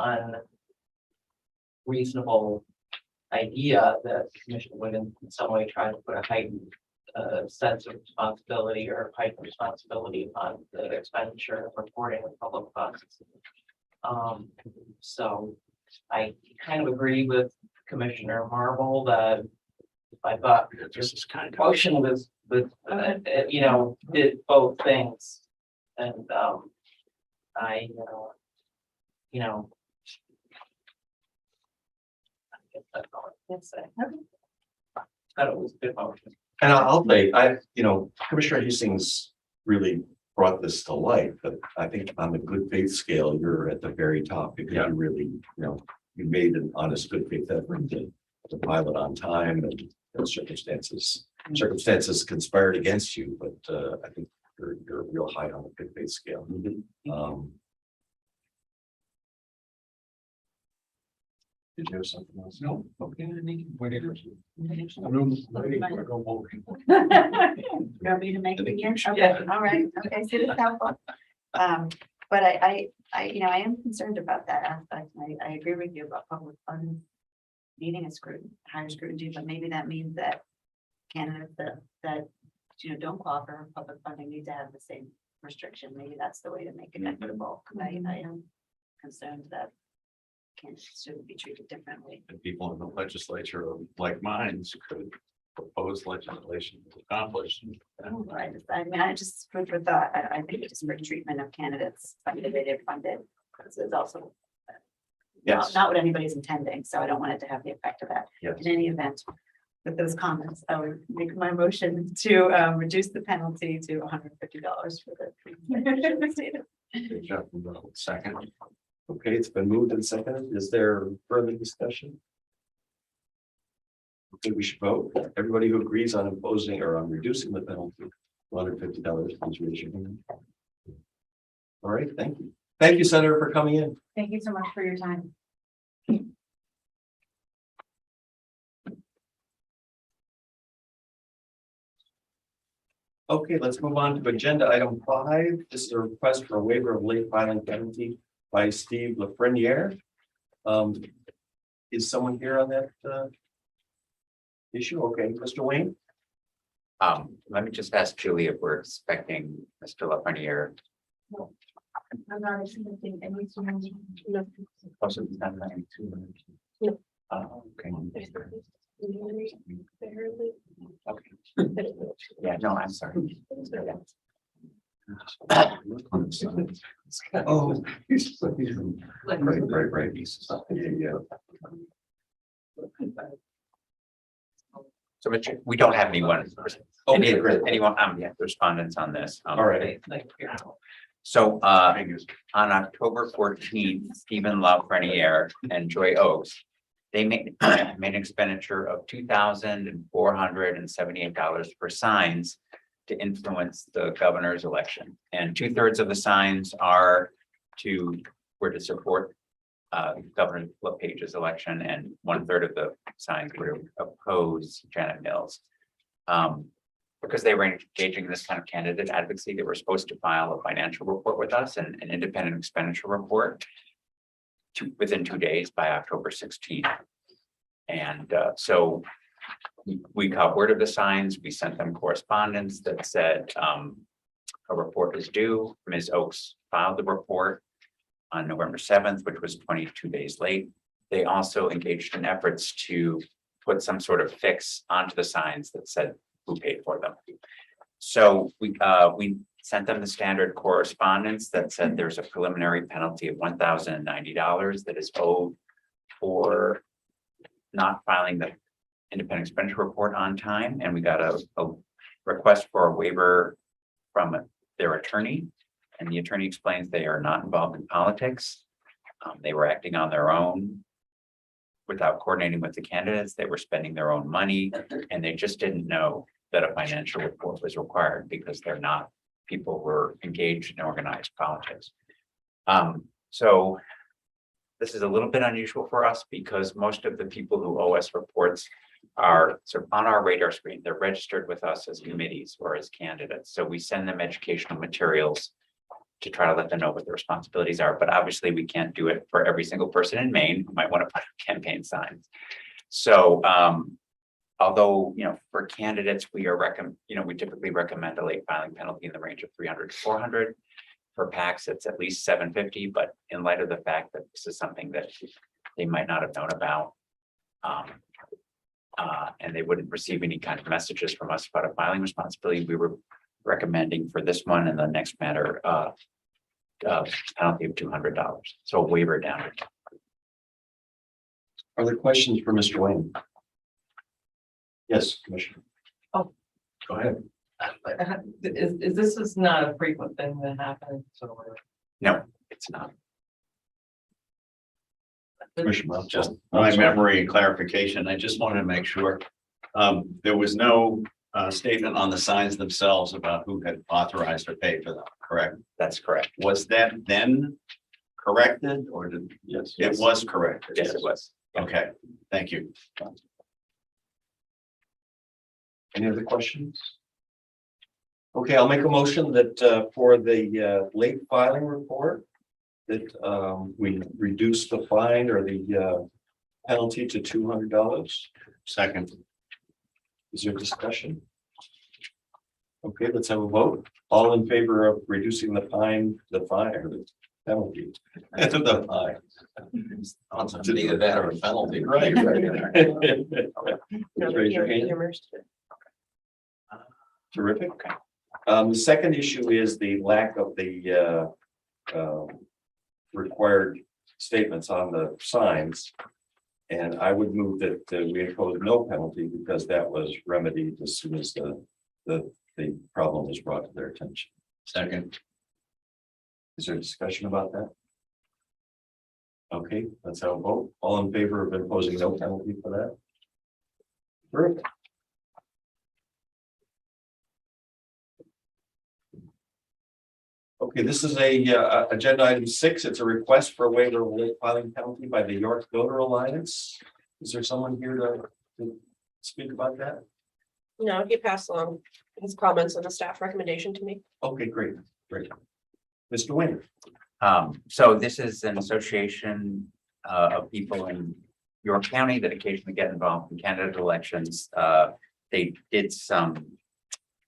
unreasonable idea that the commission would in some way try to put a heightened sense of responsibility or heightened responsibility on the expenditure and reporting of public funds. So I kind of agree with Commissioner Marble that I thought This is kind of. motion was with, you know, did both things. And I, you know. I guess that's all I can say. Thought it was a good motion. And I'll say, Commissioner Hastings really brought this to light, but I think on the good faith scale, you're at the very top because you really, you made an honest good faith effort to file it on time and circumstances conspired against you, but I think you're real high on the good faith scale. Did you have something else? No. Okay. Waiting for you. You Waiting for a go motion. want me to make it again? Yeah. Okay, all right, okay, see this helpful. But I am concerned about that aspect. I agree with you about public funds needing a scrutiny, higher scrutiny, but maybe that means that candidates that don't qualify for public funding need to have the same restriction. Maybe that's the way to make it equitable. I am concerned that candidates shouldn't be treated differently. And people in the legislature of like minds could propose legislation to accomplish. I just food for thought. I think disparate treatment of candidates funded, funded. This is also not what anybody's intending, so I don't want it to have the effect of that. Yes. In any event, with those comments, I would make my motion to reduce the penalty to $150 for the. Good job, Ronald. Second. Okay, it's been moved and seconded. Is there further discussion? Okay, we should vote. Everybody who agrees on imposing or on reducing the penalty, $150, please raise your hand. All right, thank you. Thank you, Senator, for coming in. Thank you so much for your time. Okay, let's move on to agenda item 5. This is a request for a waiver of late filing penalty by Steve Lafreniere. Is someone here on that issue? Okay, Mr. Wayne. Let me just ask Julie if we're expecting Mr. Lafreniere. I'm not expecting any. Also, it's not 92. Okay. Okay. Yeah, no, I'm sorry. Oh, right. Yeah. So Richard, we don't have anyone. Okay, great. Anyone, the respondents on this. All right. Thank you. So on October 14th, Stephen Lafreniere and Joy Oaks, they made an expenditure of $2,478 for signs to influence the governor's election. And 2/3 of the signs were to support Governor LePage's election, and 1/3 of the signs were to oppose Janet Mills. Because they were engaging in this kind of candidate advocacy, they were supposed to file a financial report with us and an independent expenditure report within 2 days by October 16th. And so we got word of the signs. We sent them correspondence that said a report is due. Ms. Oaks filed the report on November 7th, which was 22 days late. They also engaged in efforts to put some sort of fix onto the signs that said who paid for them. So we sent them the standard correspondence that said there's a preliminary penalty of $1,090 that is owed for not filing the independent expenditure report on time. And we got a request for a waiver from their attorney. And the attorney explains they are not involved in politics. They were acting on their own without coordinating with the candidates. They were spending their own money, and they just didn't know that a financial report was required because they're not people who are engaged in organized politics. So this is a little bit unusual for us because most of the people who owe us reports are sort of on our radar screen. They're registered with us as committees or as candidates. So we send them educational materials to try to let them know what their responsibilities are. But obviously we can't do it for every single person in Maine who might want to put up campaign signs. So although, for candidates, we typically recommend a late filing penalty in the range of 300 to 400. For PACs, it's at least 750, but in light of the fact that this is something that they might not have known about, and they wouldn't receive any kind of messages from us about a filing responsibility, we were recommending for this one and the next matter, penalty of $200. So a waiver down. Are there questions for Mr. Wayne? Yes, Commissioner. Oh. Go ahead. This is not a frequent thing that happens, so. No, it's not. Commissioner Ruff, Just my memory and clarification, I just wanted to make sure. There was no statement on the signs themselves about who had authorized or paid for them, correct? That's correct. Was that then corrected or did? Yes. It was corrected. Yes, it was. Okay, thank you. Any other questions? Okay, I'll make a motion that for the late filing report, that we reduce the fine or the penalty to $200. Second, Is there discussion? Okay, let's have a vote. All in favor of reducing the fine or the penalty? The fine. it's either that or a penalty. Right. Just raise your hand. Terrific. Okay. The second issue is the lack of the required statements on the signs. And I would move that we impose no penalty because that was remedied as soon as the problem was brought to their attention. Second, Is there discussion about that? Okay, let's have a vote. All in favor of imposing no penalty for that? Perfect. Okay, this is a agenda item 6. It's a request for a waiver of late filing penalty by the York Builder Alliance. Is there someone here to speak about that? No, he passed along his comments and the staff recommendation to me. Okay, great. Mr. Wayne. So this is an association of people in York County that occasionally get involved in candidate elections. They did some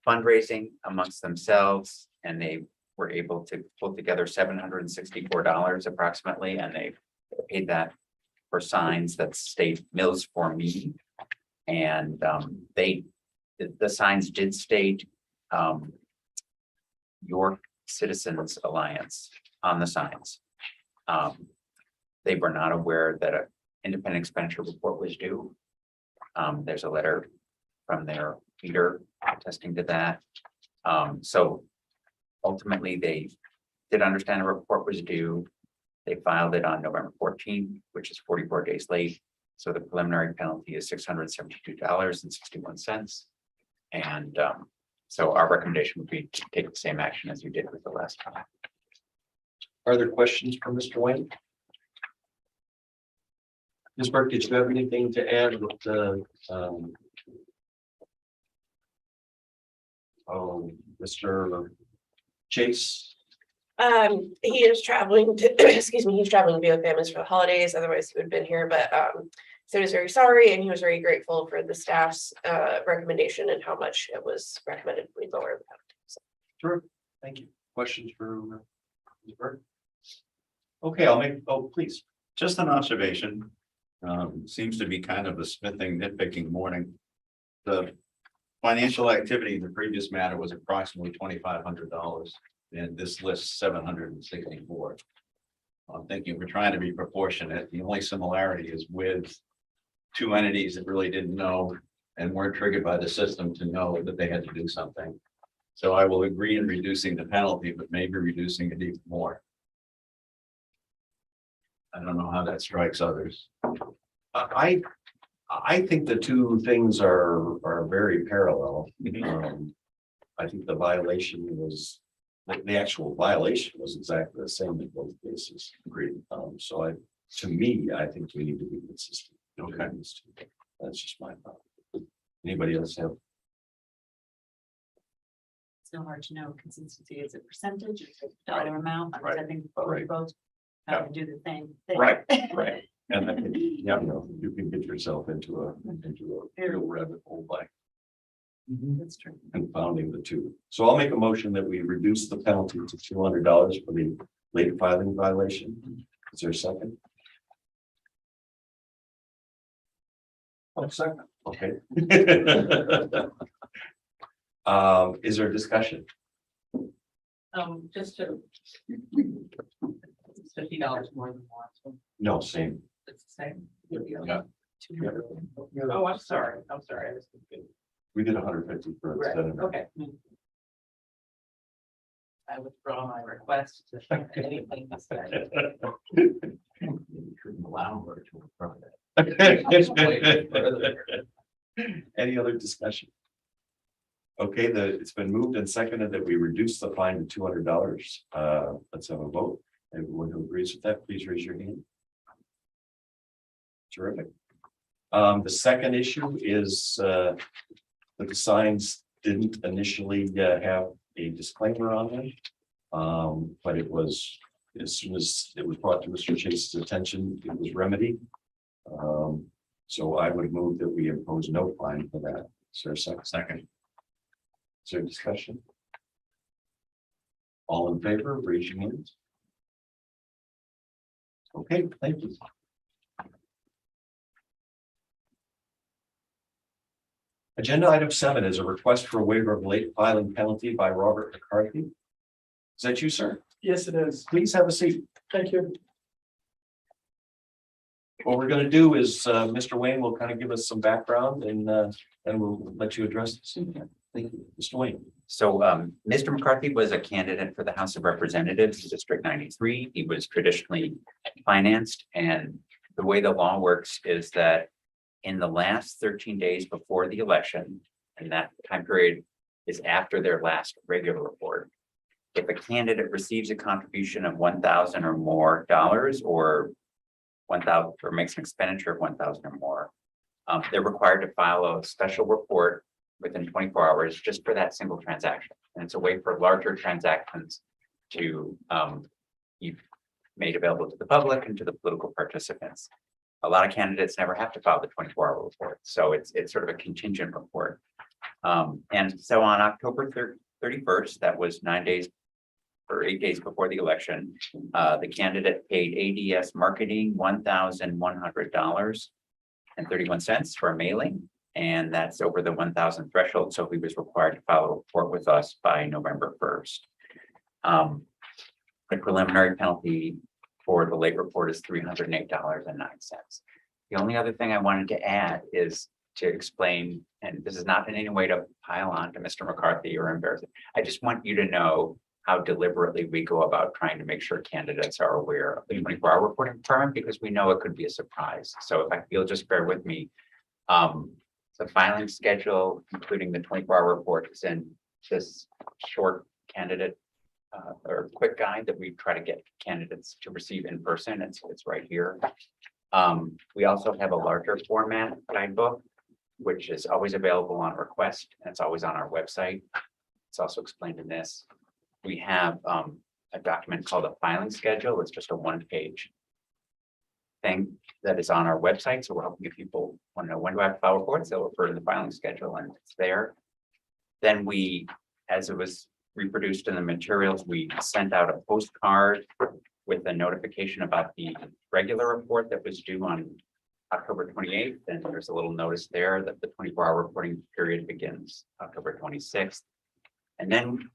fundraising amongst themselves and they were able to pull together $764 approximately, and they paid that for signs that state Mills for Me. And the signs did state York Citizens Alliance on the signs. They were not aware that an independent expenditure report was due. There's a letter from their leader attesting to that. So ultimately, they did understand a report was due. They filed it on November 14th, which is 44 days late. So the preliminary penalty is $672.61. And so our recommendation would be to take the same action as you did with the last time. Are there questions for Mr. Wayne? Ms. Burke, did you have anything to add with the Mr. Chase? He is traveling to, excuse me, he's traveling to be with families for the holidays. Otherwise he would have been here, but so he was very sorry and he was very grateful for the staff's recommendation and how much it was recommended we lower the penalty. So. Sure. Thank you. Questions for Ms. Burke? Okay, I'll make, please. just an observation. Seems to be kind of a smithing, nitpicking morning. The financial activity in the previous matter was approximately $2,500, and this lists 764. I'm thinking we're trying to be proportionate. The only similarity is with two entities that really didn't know and weren't triggered by the system to know that they had to do something. So I will agree in reducing the penalty, but maybe reducing it even more. I don't know how that strikes others. I think the two things are very parallel. I think the violation was, the actual violation was exactly the same in both cases. Agreed. So to me, I think we need to be consistent. Okay. That's just my thought. Anybody else have? It's no hard to know consistency is a percentage, it's a dollar amount. Right. I think Right. both have to do the thing. Right, right. And I think, yeah, you can get yourself into a real rabbit hole by That's true. confounding the two. So I'll make a motion that we reduce the penalty to $200 for the late filing violation. Is there a second? I'll second. Okay. Is there a discussion? Just to. It's $50 more than last one. No, same. It's the same. Yeah. Oh, I'm sorry. I was confused. We did 150 for Right, instead of. okay. I withdraw my request to anything to say. Allow her to approve it. Any other discussion? Okay, it's been moved and seconded that we reduce the fine to $200. Let's have a vote. Everyone who agrees with that, please raise your hand. Terrific. The second issue is that the signs didn't initially have a disclaimer on them. But it was, as soon as it was brought to Mr. Chase's attention, it was remedied. So I would move that we impose no fine for that. Is there a second? Second. Is there discussion? All in favor, raise your hands. Okay, thank you. Agenda item 7 is a request for a waiver of late filing penalty by Robert McCarthy. Is that you, sir? Yes, it is. Please have a seat. Thank you. What we're going to do is Mr. Wayne will kind of give us some background and we'll let you address this. Thank you, Mr. Wayne. So Mr. McCarthy was a candidate for the House of Representatives, District 93. He was traditionally financed, and the way the law works is that in the last 13 days before the election, and that time period is after their last regular report, if a candidate receives a contribution of $1,000 or more or 1,000 or makes an expenditure of 1,000 or more, they're required to file a special report within 24 hours just for that single transaction. And it's a way for larger transactions to be made available to the public and to the political participants. A lot of candidates never have to file the 24-hour report. So it's sort of a contingent report. And so on October 31st, that was 9 days or 8 days before the election, the candidate paid ADS marketing $1,100.31 for a mailing. And that's over the 1,000 threshold. So he was required to file a report with us by November 1st. The preliminary penalty for the late report is $308.09. The only other thing I wanted to add is to explain, and this is not in any way to pile on to Mr. McCarthy or embarrass him. I just want you to know how deliberately we go about trying to make sure candidates are aware of the 24-hour reporting requirement, because we know it could be a surprise. So if you'll just bear with me, the filing schedule, including the 24-hour report, is in this short candidate or quick guide that we try to get candidates to receive in person. It's right here. We also have a larger format guidebook, which is always available on request, and it's always on our website. It's also explained in this. We have a document called a filing schedule. It's just a one-page thing that is on our website. So we're hoping if people want to know when do I have to file reports, they'll refer to the filing schedule and it's there. Then we, as it was reproduced in the materials, we sent out a postcard with a notification about the regular report that was due on October 28th. And there's a little notice there that the 24-hour reporting period begins October 26th. And then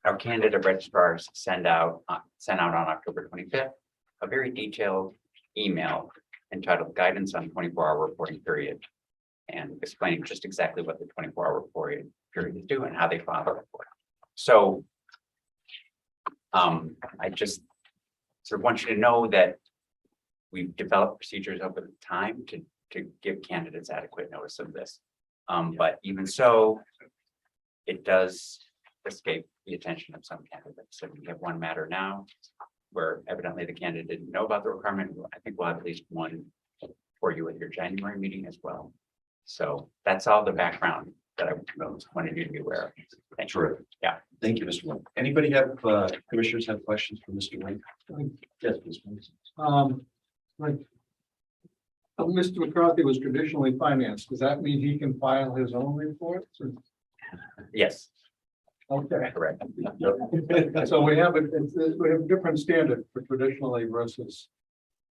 our candidate registrars sent out on October 25th a very detailed email entitled Guidance on 24-hour Reporting Period. and explaining just exactly what the 24-hour period is doing and how they file the report. So I just sort of want you to know that we've developed procedures over the time to give candidates adequate notice of this. But even so, it does escape the attention of some candidates. So we have one matter now where evidently the candidate didn't know about the requirement. I think we'll have at least one for you at your January meeting as well. So that's all the background that I wanted you to be aware of. Thank you. Terrific. Yeah. Thank you, Mr. Wayne. Anybody have, commissioners have questions for Mr. Wayne? Yes, please. Like. Mr. McCarthy was traditionally financed. Does that mean he can file his own reports? Or- Yes, Okay. correct. So we have a different standard for traditionally versus.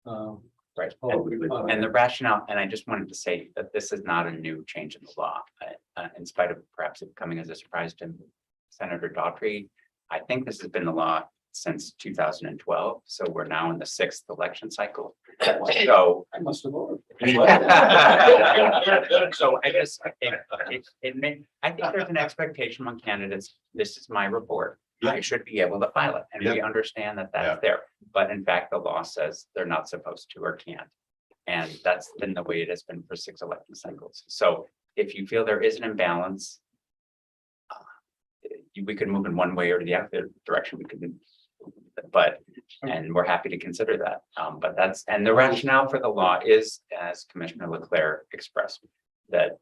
Right. publicly funded. And the rationale, and I just wanted to say that this is not a new change in the law, in spite of perhaps it coming as a surprise to Senator Daughtry. I think this has been the law since 2012, so we're now in the 6th election cycle. So, I must have voted. so I guess I think there's an expectation among candidates. This is my report. I should be able to file it, and we understand that that's there. But in fact, the law says they're not supposed to or can't. And that's been the way it has been for 6 election cycles. So if you feel there is an imbalance, we could move in one way or the other direction. We could, but, and we're happy to consider that. But that's, and the rationale for the law is, as Commissioner Leclerc expressed, that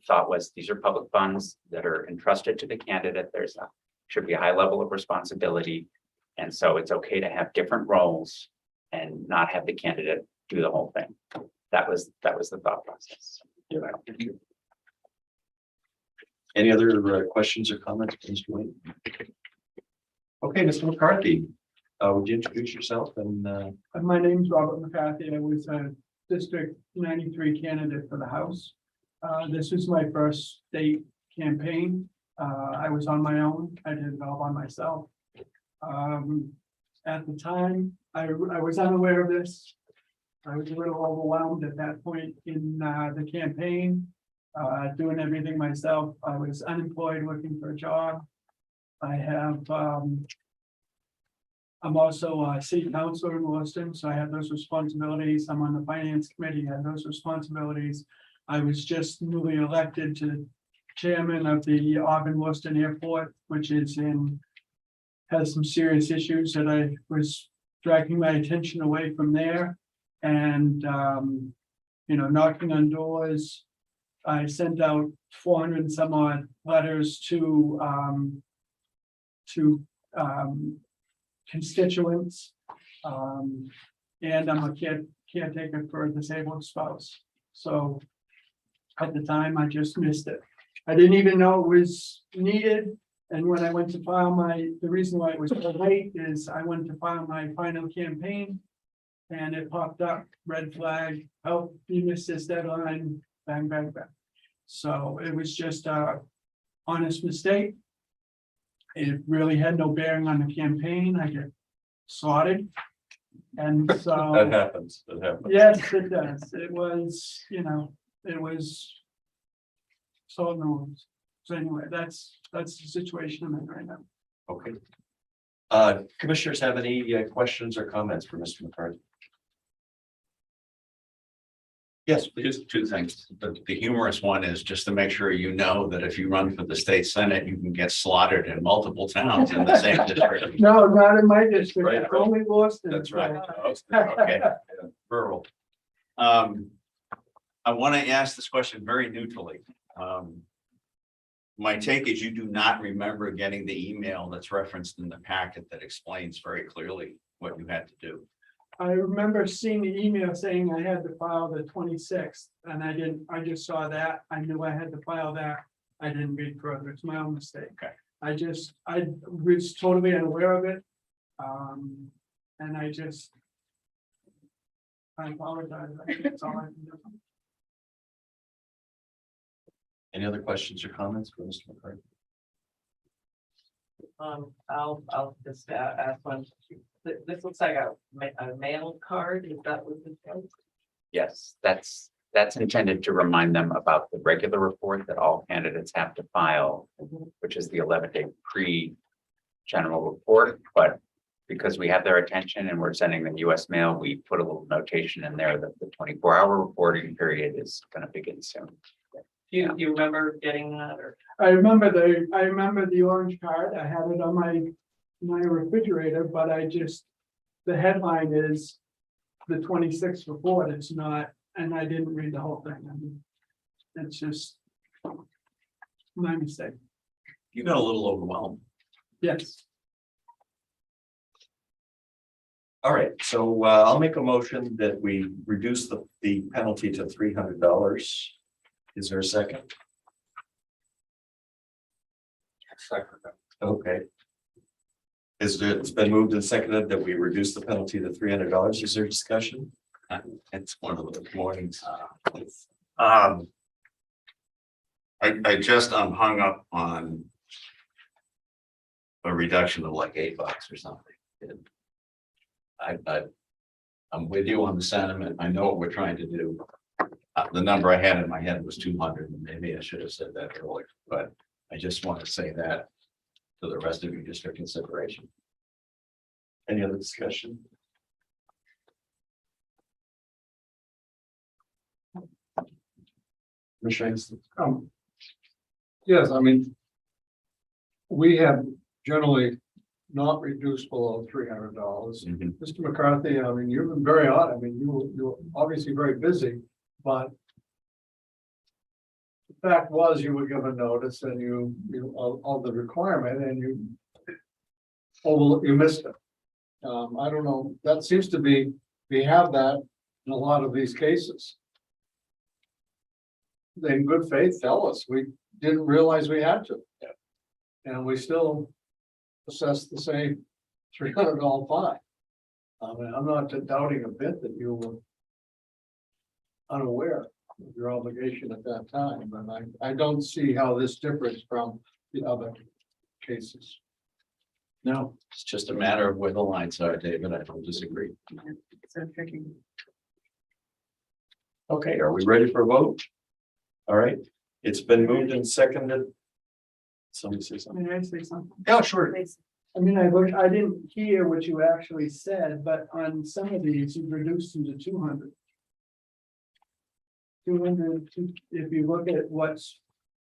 thought was these are public funds that are entrusted to the candidate. There's a should be a high level of responsibility. And so it's okay to have different roles and not have the candidate do the whole thing. That was the thought process. Any other questions or comments, for Mr. Wayne? Okay, Mr. McCarthy, would you introduce yourself and My name's Robert McCarthy. I was a District 93 candidate for the House. This was my first state campaign. I was on my own. I did it all by myself. At the time, I was unaware of this. I was a little overwhelmed at that point in the campaign, doing everything myself. I was unemployed, looking for a job. I have, I'm also a city councilor in Lewiston, so I have those responsibilities. I'm on the finance committee, I have those responsibilities. I was just newly elected to chairman of the Auburn Lewiston Airport, which is has some serious issues that I was dragging my attention away from there. And, knocking on doors. I sent out 400 and some odd letters to constituents. And I'm a caretaker for a disabled spouse. So at the time, I just missed it. I didn't even know it was needed. And when I went to file the reason why it was so late is I went to file my final campaign. And it popped up, red flag, oh, you missed this deadline, bang, bang, bang. So it was just a honest mistake. It really had no bearing on the campaign. I get slotted. And so. that happens? That happens. Yes, it does. It was, it was. So no. So anyway, that's the situation I'm in right now. Okay. Commissioners have any questions or comments for Mr. McCarthy? Yes, please. Just 2 things. The humorous one is just to make sure you know that if you run for the state senate, you can get slaughtered in multiple towns in the same district. No, not in my district. Right, It's only Boston. That's right. Okay. Rural. I want to ask this question very neutrally. My take is you do not remember getting the email that's referenced in the packet that explains very clearly what you had to do. I remember seeing the email saying I had to file the 26th, and I just saw that. I knew I had to file that. I didn't read further. It's my own mistake. Okay. I was totally unaware of it. And I apologize. I think that's all I can do. Any other questions or comments for Mr. McCarthy? I'll just ask one. This looks like a mail card. Is that what this is? Yes, that's That's intended to remind them about the regular report that all candidates have to file, which is the 11-day pre-general report, but because we have their attention and we're sending them US mail, we put a little notation in there that the 24-hour reporting period is gonna begin soon. Do you remember getting that or? I remember the orange card. I had it on my refrigerator, but the headline is the 26th report. It's not, and I didn't read the whole thing. I mean, it's just my mistake. You got a little overwhelmed. Yes. All right, so I'll make a motion that we reduce the penalty to $300. Is there a second? Second. Okay. It's been moved and seconded that we reduce the penalty to $300. Is there discussion? It's one of those mornings. I just, I'm hung up on a reduction of like $8 or something. I'm with you on the sentiment. I know what we're trying to do. The number I had in my head was 200, and maybe I should have said that earlier, but I just want to say that to the rest of you just for consideration. Any other discussion? Commissioner Anderson? Yes, I mean, we have generally not reduced below $300. Mr. McCarthy, I mean, you've been very odd. I mean, you're obviously very busy, but the fact was you were given notice and you of the requirement and you missed it. I don't know, that seems to be, we have that in a lot of these cases. They in good faith tell us, we didn't realize we had to. And we still assess the same $300 fine. I mean, I'm not doubting a bit that you were unaware of your obligation at that time, but I don't see how this differs from the other cases. No, it's just a matter of where the lines are, David. I don't disagree. So tricky. Okay, are we ready for a vote? All right, it's been moved and seconded. Somebody say something. May I say something? Yeah, sure. Please. I mean, I didn't hear what you actually said, but on some of these, you reduced them to 200. 200, if you look at what's,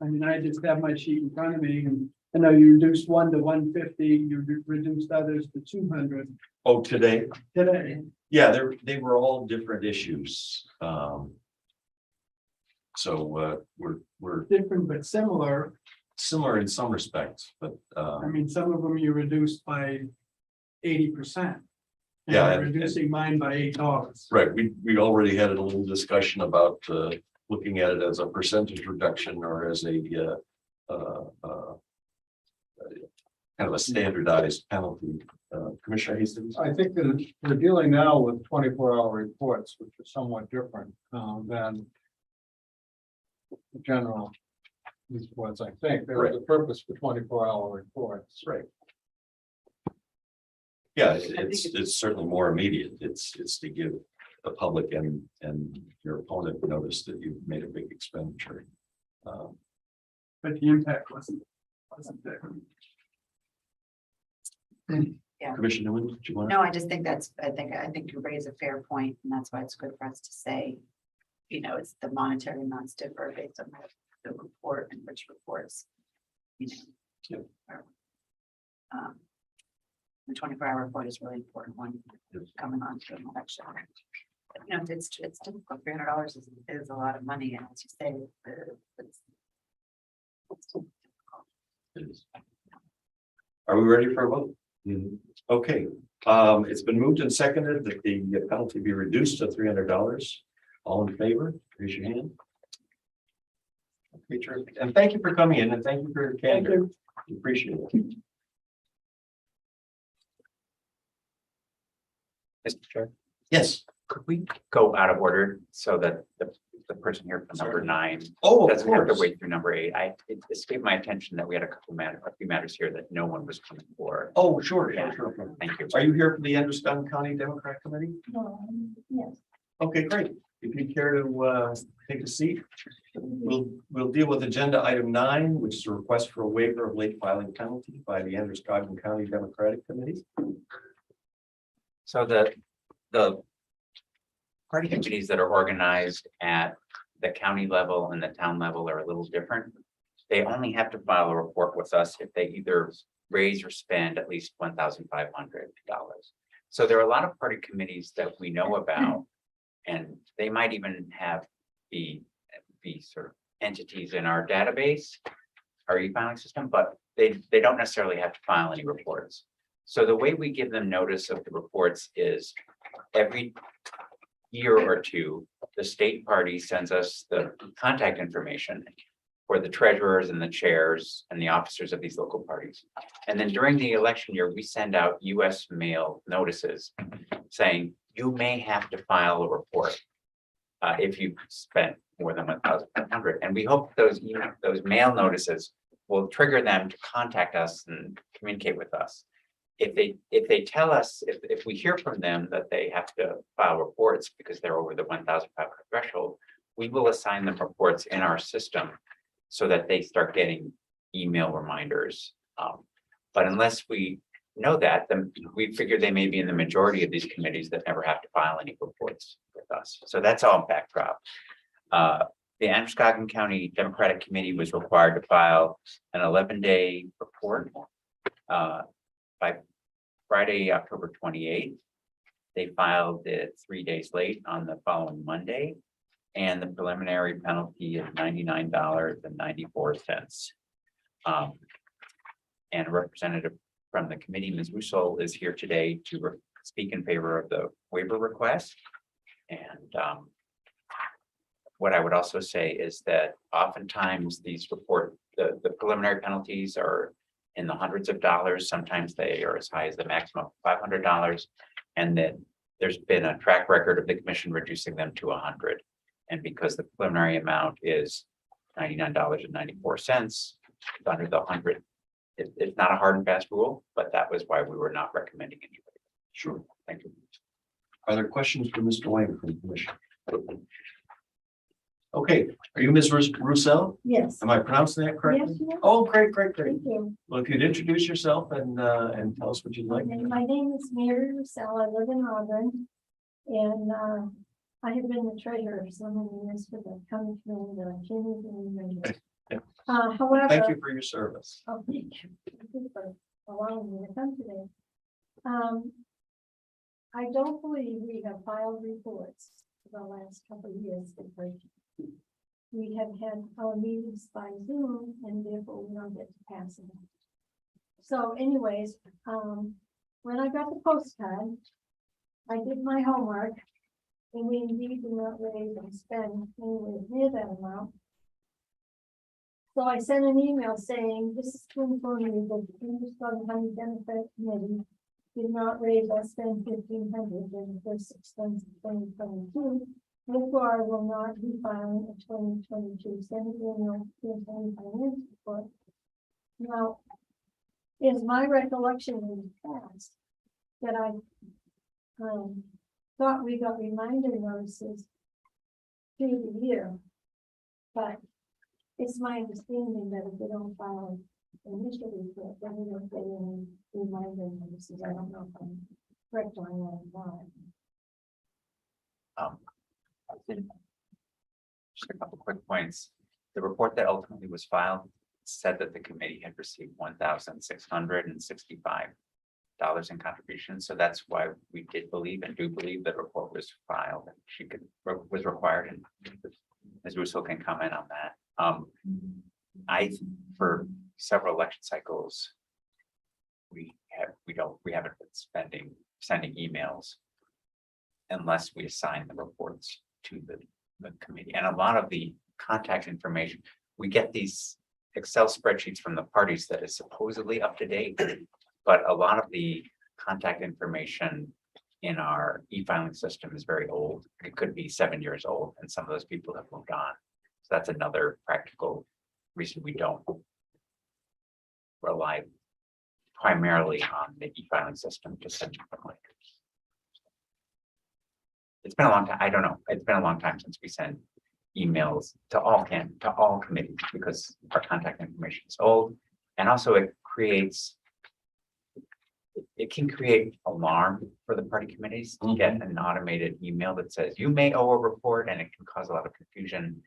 I mean, I just have my sheet in front of me and I know you reduced one to 150, you reduced others to 200 Oh, today? today. Yeah, they were all different issues. So we're Different but similar. similar in some respects, but I mean, some of them you reduced by 80%. And Yeah, you're reducing mine by $8. right, we already had a little discussion about looking at it as a percentage reduction or as a kind of a standardized penalty. Commissioner Hastings? I think that we're dealing now with 24-hour reports, which are somewhat different than the general reports. I think there's a purpose for 24-hour reports. Right. Yeah, it's certainly more immediate. It's to give the public and your opponent notice that you've made a big expenditure. But the impact wasn't there. Yeah. Commissioner Newman, did you want? No, I just think I think you raise a fair point, and that's why it's good for us to say, you know, it's the monetary amounts differ based on the report and which reports, you know. are, the 24-hour report is really important one coming on to an election. You know, it's difficult. $300 is a lot of money, and as you say, it's difficult. It is. Are we ready for a vote? Okay, it's been moved and seconded that the penalty be reduced to $300. All in favor, raise your hand. Okay, terrific. And thank you for coming in and thank you for your candor. We appreciate it. Mr. Chair, Yes. could we go out of order so that the person here for number 9 Oh, of doesn't have to course. wait through number 8? It escaped my attention that we had a few matters here that no one was coming for. Oh, sure. Thank you. Are you here for the Androscoggin County Democrat Committee? Yes. Okay, great. if you care to take a seat, we'll deal with agenda item 9, which is a request for a waiver of late filing penalty by the Androscoggin County Democratic Committee. So the party committees that are organized at the county level and the town level are a little different. They only have to file a report with us if they either raise or spend at least $1,500. So there are a lot of party committees that we know about, and they might even have be sort of entities in our database, our e-filing system, but they don't necessarily have to file any reports. So the way we give them notice of the reports is every year or two, the state party sends us the contact information for the treasurers and the chairs and the officers of these local parties. And then during the election year, we send out US mail notices saying you may have to file a report if you spent more than 1,500. And we hope those mail notices will trigger them to contact us and communicate with us. If they tell us, if we hear from them that they have to file reports because they're over the 1,500 threshold, we will assign them reports in our system so that they start getting email reminders. But unless we know that, then we figure they may be in the majority of these committees that never have to file any reports with us. So that's all backdrop. The Androscoggin County Democratic Committee was required to file an 11-day report by Friday, October 28th. They filed it 3 days late on the following Monday, and the preliminary penalty is $99.94. And a representative from the committee, Ms. Russell, is here today to speak in favor of the waiver request. And what I would also say is that oftentimes these the preliminary penalties are in the hundreds of dollars. Sometimes they are as high as the maximum of $500, and that there's been a track record of the commission reducing them to 100. And because the preliminary amount is $99.94, under the 100, it's not a hard and fast rule, but that was why we were not recommending anybody. Sure. Thank you. Are there questions for Mr. Wayne from the commission? Okay, are you Ms. Roussel? Yes. Am I pronouncing that correctly? Yes, you are. Oh, great. Thank you. Well, if you'd introduce yourself and tell us what you'd like. Okay, my name is Mary Russell. I live in Auburn. And I have been the treasurer for so many years for the county community. However. Thank you for your service. Oh, thank you. Thank you for allowing me to come today. I don't believe we have filed reports for the last couple of years. We have had our meetings by Zoom, and therefore we don't get to pass them. So anyways, when I got the postcard, I did my homework, and we indeed do not raise and spend anywhere near that amount. So I sent an email saying, this is to inform you that the Androscoggin County Democratic Committee did not raise or spend $1,500 in the first 6 months of 2022. Therefore, I will not be filing a 2022 semi-annual campaign finance report. Now, is my recollection in the past that I thought we got reminder notices through the year, but it's my understanding that if we don't file an initial report, then we don't get any reminder notices. I don't know if I'm correct on that or not. Just a couple quick points. The report that ultimately was filed said that the committee had received $1,665 in contributions. So that's why we did believe and do believe that report was filed and was required, and Ms. Russo can comment on that. For several election cycles, we haven't been sending emails unless we assign the reports to the committee. And a lot of the contact information, we get these Excel spreadsheets from the parties that is supposedly up to date, but a lot of the contact information in our e-filing system is very old. It could be 7 years old, and some of those people have moved on. So that's another practical reason we don't rely primarily on the e-filing system to send reminders. it's been a long time. I don't know. It's been a long time since we sent emails to all committees because our contact information is old. And also it creates, it can create alarm for the party committees to get an automated email that says you may owe a report, and it can cause a lot of confusion.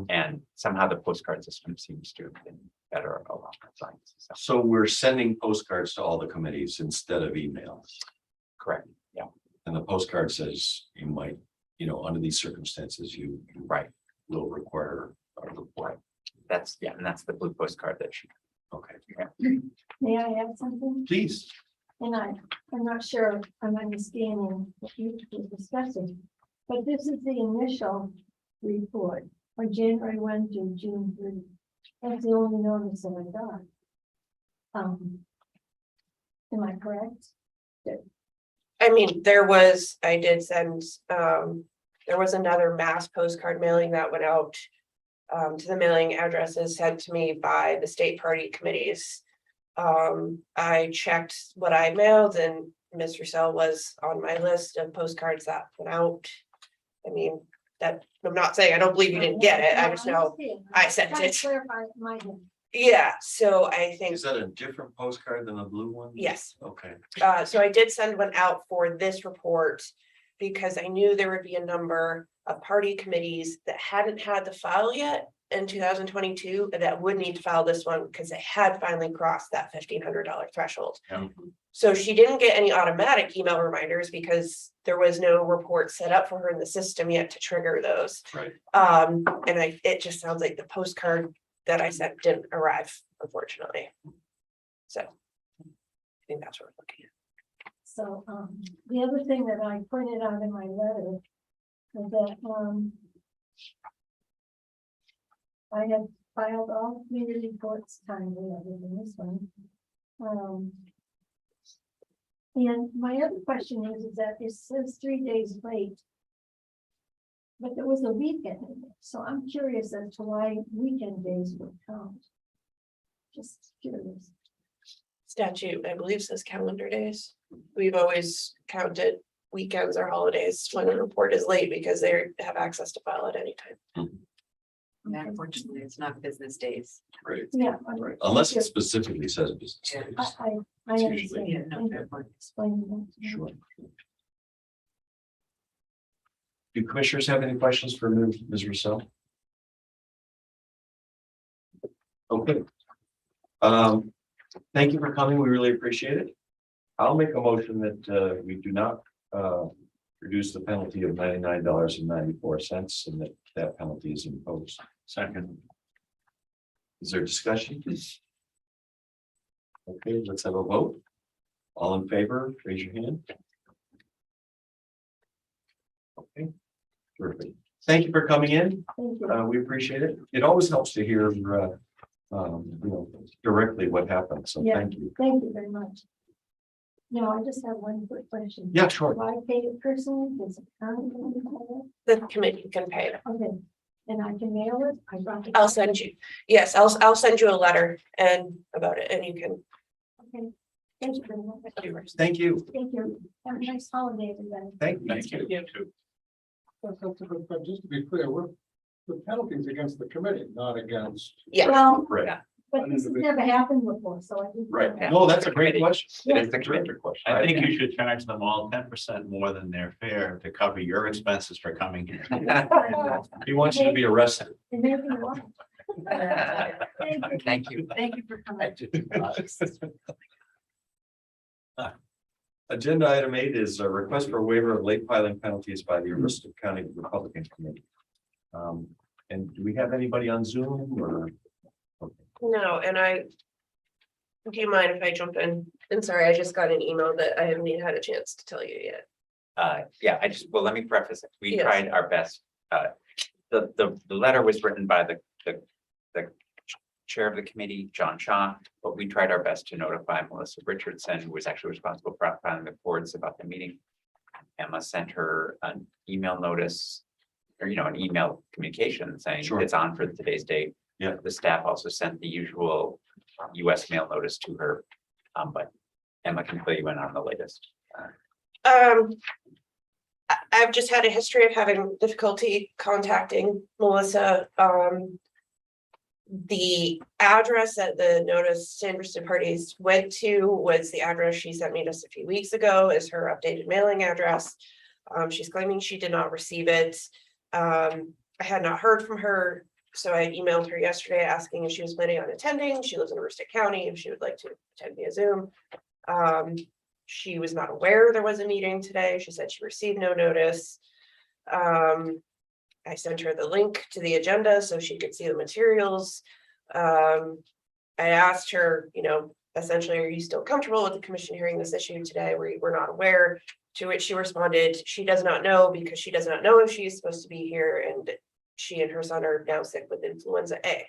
And somehow the postcard system seems to have been better along those lines. So, So we're sending postcards to all the committees instead of emails. correct. Yeah, And the postcard says you might, under these circumstances, you right. will require a report. That's, yeah, and that's the blue postcard that she. Okay, May I add something? please. And I'm not sure I'm understanding what you were discussing, but this is the initial report for January 1 to June 3. That's the only notice that I got. Am I correct? I mean, I did send, there was another mass postcard mailing that went out to the mailing addresses sent to me by the state party committees. I checked what I mailed, and Ms. Russell was on my list of postcards that went out. I mean, that, I'm not saying I don't believe you didn't get it, I just know, I sent Trying to it. clarify my head. Yeah, so I think, Is that a different postcard than the blue one? yes. Okay. So I did send one out for this report because I knew there would be a number of party committees that hadn't had the file yet in 2022 and that would need to file this one because they had finally crossed that $1,500 threshold. Yeah. So she didn't get any automatic email reminders because there was no report set up for her in the system yet to trigger those. Right. And it just sounds like the postcard that I sent didn't arrive, unfortunately. So I think that's what we're looking at. So, the other thing that I pointed out in my letter was that, I have filed all community reports timely, other than this one. And my other question is that it says 3 days late. But there was a weekend in there, so I'm curious as to why weekend days would count. Just curious. Statute, I believe, says calendar days. We've always counted weekends or holidays when a report is late because they have access to file at any time. Unfortunately, it's not business days. Right. Yeah. Right. Unless it specifically says business Yeah. days. I It's understand. usually- Yeah, no, Thank fair you for point. explaining that to me. Sure. Do commissioners have any questions for Ms. Russell? Okay. Thank you for coming. We really appreciate it. I'll make a motion that we do not reduce the penalty of $99.94 and that penalty is imposed. Second. Is there discussion? Okay, let's have a vote. All in favor, raise your hand. Okay, terrific. Thank you for coming in. Thank you. We appreciate it. It always helps to hear, directly what happened. So Yeah. thank you. Thank you very much. Now, I just have one quick question. Yeah, sure. Do I pay it personally? Does it county pay The committee can pay it. it? Okay, and I can mail it? I brought it. I'll send you, yes, I'll send you a letter about it and you can. Okay, thank you very much. Thank you. Thank you. Have a nice holiday, everybody. Thank you. But just to be clear, the penalties against the committee, not against. Yeah, Well, Right. but this has never happened before, so I think. Right. No, that's a great question. It is the committee. Terrific question. I think you should charge them all 10% more than their fare to cover your expenses for coming here. He wants you to be arrested. And maybe you won't. Thank you. Thank you for coming. Agenda item 8 is a request for a waiver of late filing penalties by the Aroostook County Republican Committee. And do we have anybody on Zoom or? no, do you mind if I jump in? I'm sorry, I just got an email that I haven't even had a chance to tell you yet. Yeah, well, let me preface it. We Yes. tried our best. The letter was written by the chair of the committee, John Shaw, but we tried our best to notify Melissa Richardson, who was actually responsible for filing the reports about the meeting. Emma sent her an email notice, or, an email communication saying Sure. it's on for today's date. Yeah. The staff also sent the usual US mail notice to her, but Emma can fill you in on the latest. I've just had a history of having difficulty contacting Melissa. The address that the notice to interested parties went to was the address she sent me just a few weeks ago, is her updated mailing address. She's claiming she did not receive it. I had not heard from her, so I emailed her yesterday asking if she was planning on attending. She lives in Aroostook County, if she would like to attend via Zoom. She was not aware there was a meeting today. She said she received no notice. I sent her the link to the agenda so she could see the materials. I asked her, essentially, are you still comfortable with the commission hearing this issue today? We're not aware. To which she responded, she does not know because she does not know if she is supposed to be here, and she and her son are now sick with influenza A.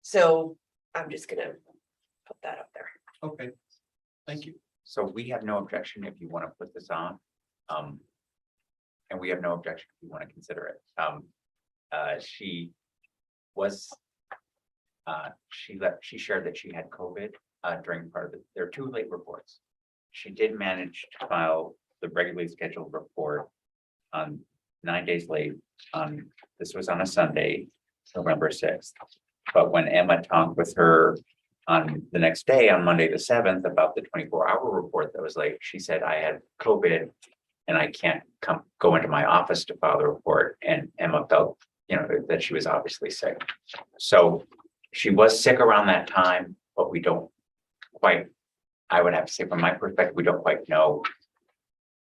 So I'm just gonna put that up there. Okay, thank you. So we have no objection if you want to put this on. And we have no objection if you want to consider it. She was, she shared that she had COVID during part of it. There are 2 late reports. She did manage to file the regularly scheduled report on 9 days late. This was on a Sunday, November 6th. But when Emma talked with her on the next day, on Monday the 7th, about the 24-hour report that was late, she said, I had COVID and I can't go into my office to file the report. And Emma felt, that she was obviously sick. So she was sick around that time, but we don't quite, I would have to say from my perspective, we don't quite know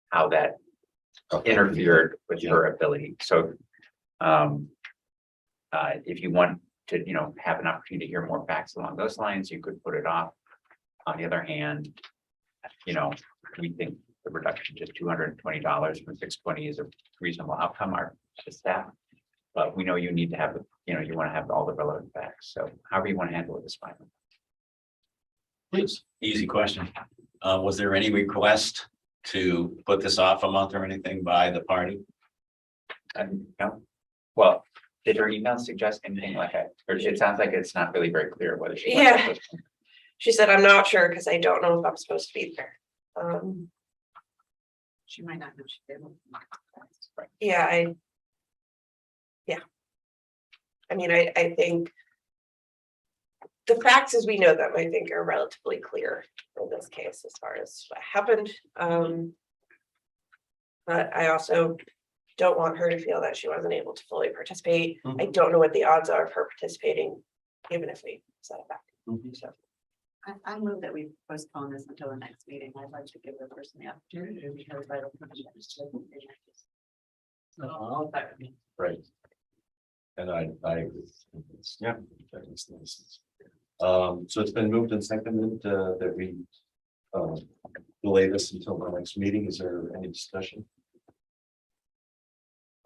how that interfered with her ability. So if you want to, have an opportunity to hear more facts along those lines, you could put it off. On the other hand, we think the reduction to $220 from $620 is a reasonable outcome, our staff. But we know you need to have, you want to have all the relevant facts. So however you want to handle it is fine. Please. Easy question. Was there any request to put this off a month or anything by the party? No. Well, did her email suggest anything like that? Or it sounds like it's not really very clear whether she. Yeah. She said, I'm not sure because I don't know if I'm supposed to be there. She might not know she did. Yeah, I think the facts as we know them, I think, are relatively clear in this case as far as what happened. But I also don't want her to feel that she wasn't able to fully participate. I don't know what the odds are of her participating, even if we set it back. So I move that we postpone this until the next meeting. I'd like to give the person the opportunity to be heard by the commission. Right. And I agree. Yeah. So it's been moved and seconded that we delay this until the next meeting. Is there any discussion?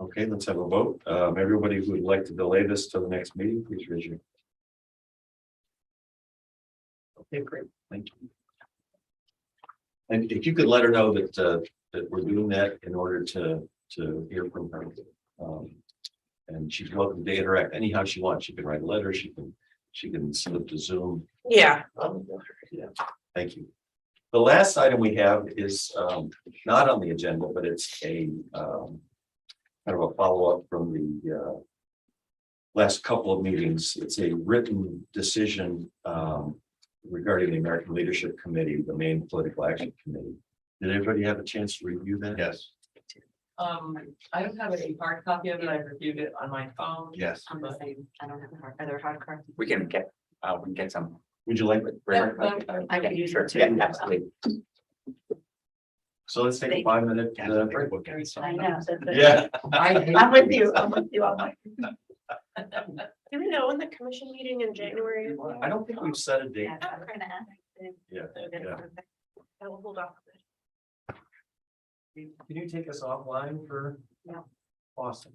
Okay, let's have a vote. Everybody who would like to delay this to the next meeting, please raise your. Okay, great. Thank you. And if you could let her know that that we're doing that in order to hear from her. And she's welcome to interact anyhow she wants. She can write a letter. She can send it to Zoom. yeah. Yeah, thank you. The last item we have is not on the agenda, but it's a kind of a follow-up from the last couple of meetings. It's a written decision regarding the American Leadership Committee, the Maine Political Action Committee. Did everybody have a chance to review that? Yes. I don't have a hard copy of it. I reviewed it on my phone. Yes. I'm the same. I don't have a hard, are there hard cards? We can get some. Would you like? I can use Sure, it too. yeah, absolutely. So let's take a 5-minute break. I know. Yeah. I'm with you. I'm with you on my. Do we know when the commission meeting in January? I don't think we've set a date. Yeah, I was gonna ask. Yeah, yeah. I will hold off. Can you take us offline for? Yeah. Awesome.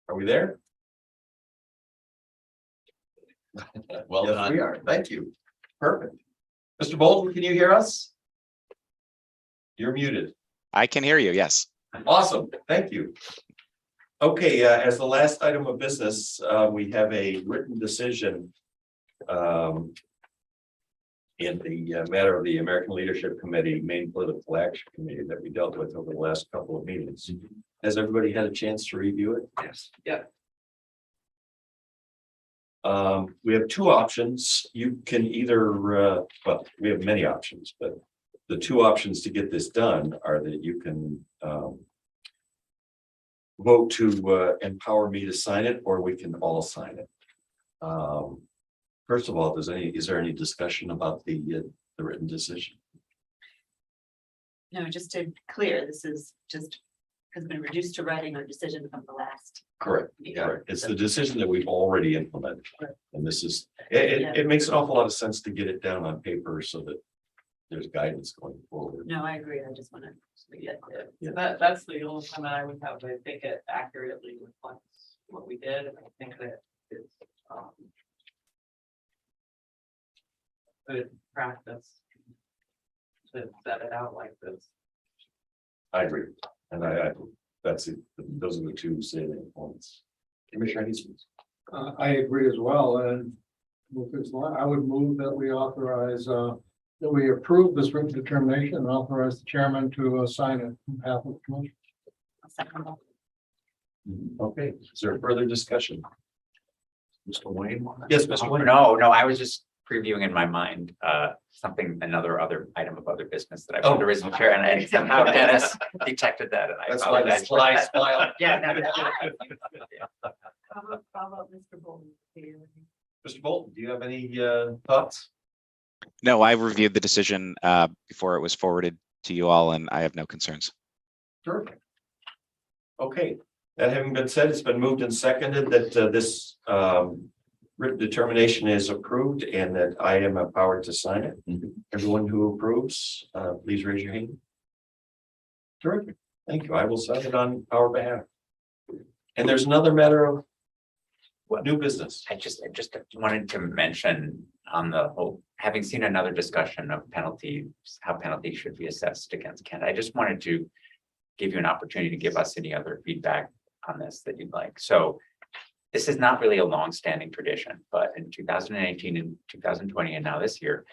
Are we there? Well Yes, done. we are. Thank you. Perfect. Mr. Bolton, can you hear us? You're muted. I can hear you, yes. Awesome, thank you. Okay, as the last item of business, we have a written decision. In the matter of the American Leadership Committee, Maine Political Action Committee that we dealt with over the last couple of meetings. Has everybody had a chance to review it? Yes. Yeah. We have two options. You can either, well, we have many options, but the two options to get this done are that you can vote to empower me to sign it, or we can all sign it. First of all, is there any discussion about the written decision? No, just to clear, this is just has been reduced to writing our decision from the last. Correct. meeting. Correct. It's the decision that we've already implemented. Right. And this is, it makes an awful lot of sense to get it down on paper so that there's guidance going forward. No, I agree. I just want to. Yeah. That's the only comment I would have. I think it accurately reflects what we did, and I think that it's good practice to set it out like this. I agree. And I that's it. Those are the two salient points. Commissioner Eastman. I agree as well, and with this line, I would move that we authorize, that we approve this written determination and authorize the chairman to sign it on behalf of the commission. Okay, is there further discussion? Mr. Wayne? Yes, Mr. Wayne. No, I was just previewing in my mind, something, other item of other business that I wanted to raise in the chair, and somehow Dennis detected that, and I That's why the apologize. sly smile. Yeah, no, How about Mr. Bolton? Mr. Bolton, do you have any thoughts? No, I reviewed the decision before it was forwarded to you all, and I have no concerns. Terrific. Okay, that having been said, it's been moved and seconded that this written determination is approved and that I am empowered to sign it. Everyone who approves, please raise your hand. Terrific. Thank you. I will sign it on our behalf. And there's another matter of new business. I just wanted to mention on the whole, having seen another discussion of penalties, how penalties should be assessed against Kent. I just wanted to give you an opportunity to give us any other feedback on this that you'd like. So this is not really a long-standing tradition, but in 2018 and 2020, and now this year,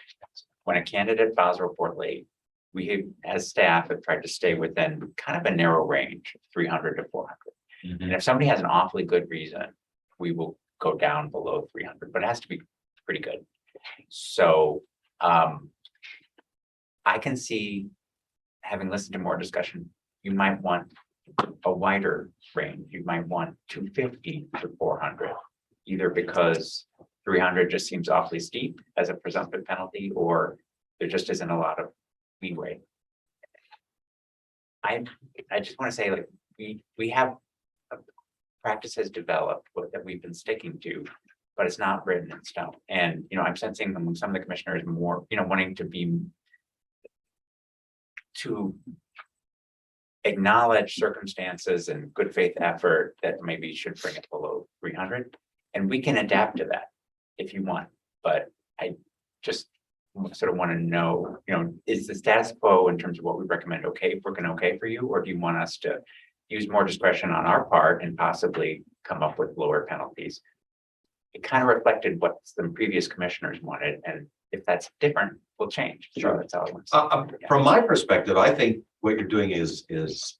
when a candidate files a report late, we have, as staff, have tried to stay within kind of a narrow range, 300 to 400. And if somebody has an awfully good reason, we will go down below 300, but it has to be pretty good. So I can see, having listened to more discussion, you might want a wider range. You might want 250 to 400, either because 300 just seems awfully steep as a presumptive penalty, or there just isn't a lot of leeway. I just want to say, like, we have practices developed that we've been sticking to, but it's not written in stone. And, I'm sensing among some of the commissioners more, wanting to acknowledge circumstances and good faith effort that maybe should bring it below 300. And we can adapt to that if you want, but I just sort of want to know, is the status quo in terms of what we recommend working okay for you, or do you want us to use more discretion on our part and possibly come up with lower penalties? It kind of reflected what the previous commissioners wanted, and if that's different, we'll change. So that's all I want to say. From my perspective, I think what you're doing is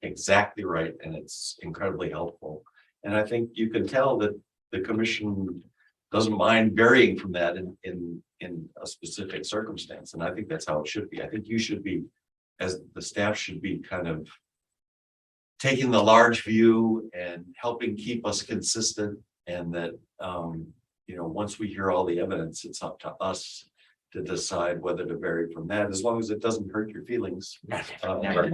exactly right, and it's incredibly helpful. And I think you can tell that the commission doesn't mind varying from that in a specific circumstance. And I think that's how it should be. I think you should be, as the staff should be, kind of taking the large view and helping keep us consistent, and that once we hear all the evidence, it's up to us to decide whether to vary from that, as long as it doesn't hurt your feelings. Never.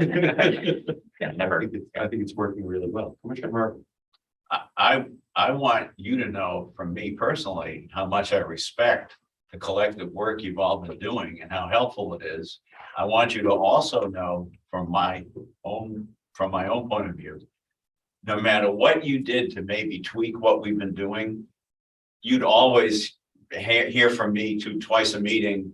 Yeah, never. I think it's working really well. Commissioner Murphy. I want you to know from me personally, how much I respect the collective work you've all been doing and how helpful it is. I want you to also know from my own point of view, no matter what you did to maybe tweak what we've been doing, you'd always hear from me twice a meeting,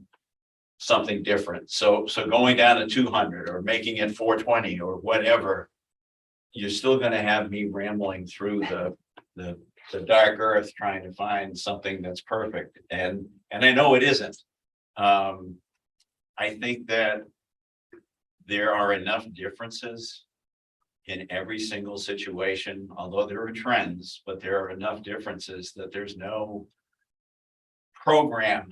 something different. So going down to 200 or making it 420 or whatever, you're still gonna have me rambling through the dark earth trying to find something that's perfect. And I know it isn't. I think that there are enough differences in every single situation, although there are trends, but there are enough differences that there's no program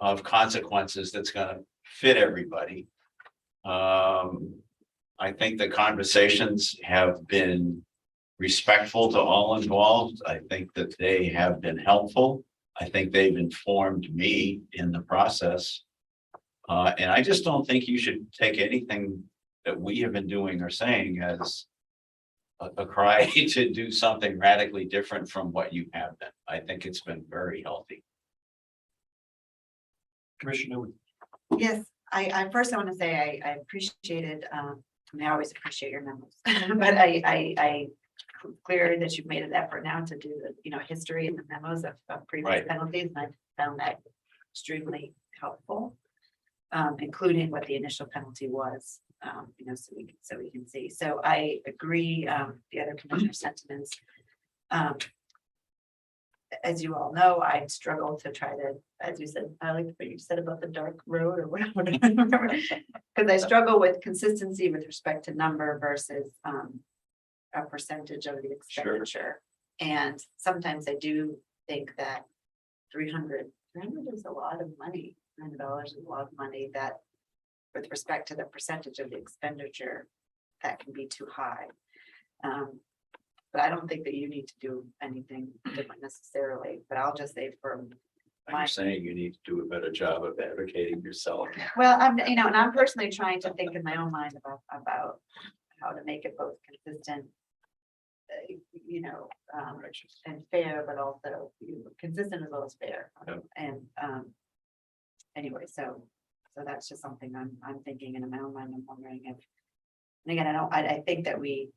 of consequences that's gonna fit everybody. I think the conversations have been respectful to all involved. I think that they have been helpful. I think they've informed me in the process. And I just don't think you should take anything that we have been doing or saying as a cry to do something radically different from what you have been. I think it's been very healthy. Commissioner, Yes, I first I want to say I appreciated, I mean, I always appreciate your memos, but I clear that you've made an effort now to do the, history and the memos of previous Right. penalties, and I found that extremely helpful. Including what the initial penalty was, so we can see. So I agree, the other commissioner sentiments. As you all know, I struggle to try to, as you said, I like what you said about the dark road or whatever. Because I struggle with consistency with respect to number versus a percentage of the expenditure. And sometimes I do think that 300 is a lot of money. $9 is a lot of money that, with respect to the percentage of the expenditure, that can be too high. But I don't think that you need to do anything different necessarily, but I'll just say from I'm saying you need to do a better job of advocating yourself. well, and I'm personally trying to think in my own mind about how to make it both consistent, and fair, but also consistent as well as fair. Yep. And anyway, so that's just something I'm thinking in my own mind. I'm wondering if, and again, I think that we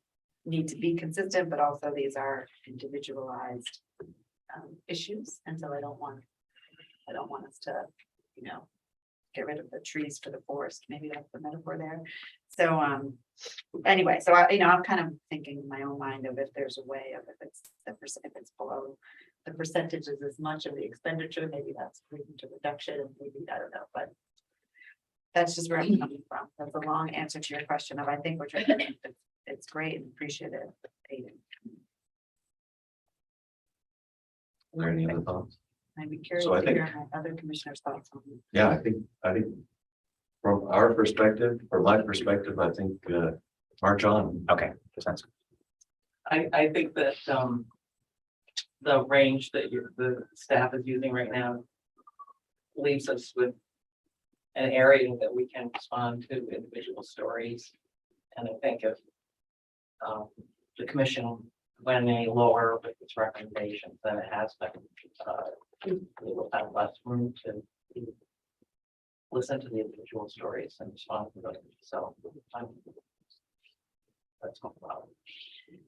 need to be consistent, but also these are individualized issues, and so I don't want us to, get rid of the trees for the forest. Maybe that's the metaphor there. So anyway, so I'm kind of thinking in my own mind of if there's a way of if it's below the percentages as much of the expenditure, maybe that's leading to reduction, and maybe I don't know, but that's just where I'm coming from. That's a long answer to your question of I think what you're doing. It's great and appreciative. are there any other thoughts? I'd be curious So I to think- hear my other commissioners' thoughts on it. Yeah, I think from our perspective, from my perspective, I think march on. Okay, that's I think that, the range that the staff is using right now leaves us with an area that we can respond to individual stories. And I think if the commission went any lower with its recommendations than it has been, we will have less room to listen to the individual stories and respond to them. So that's my problem.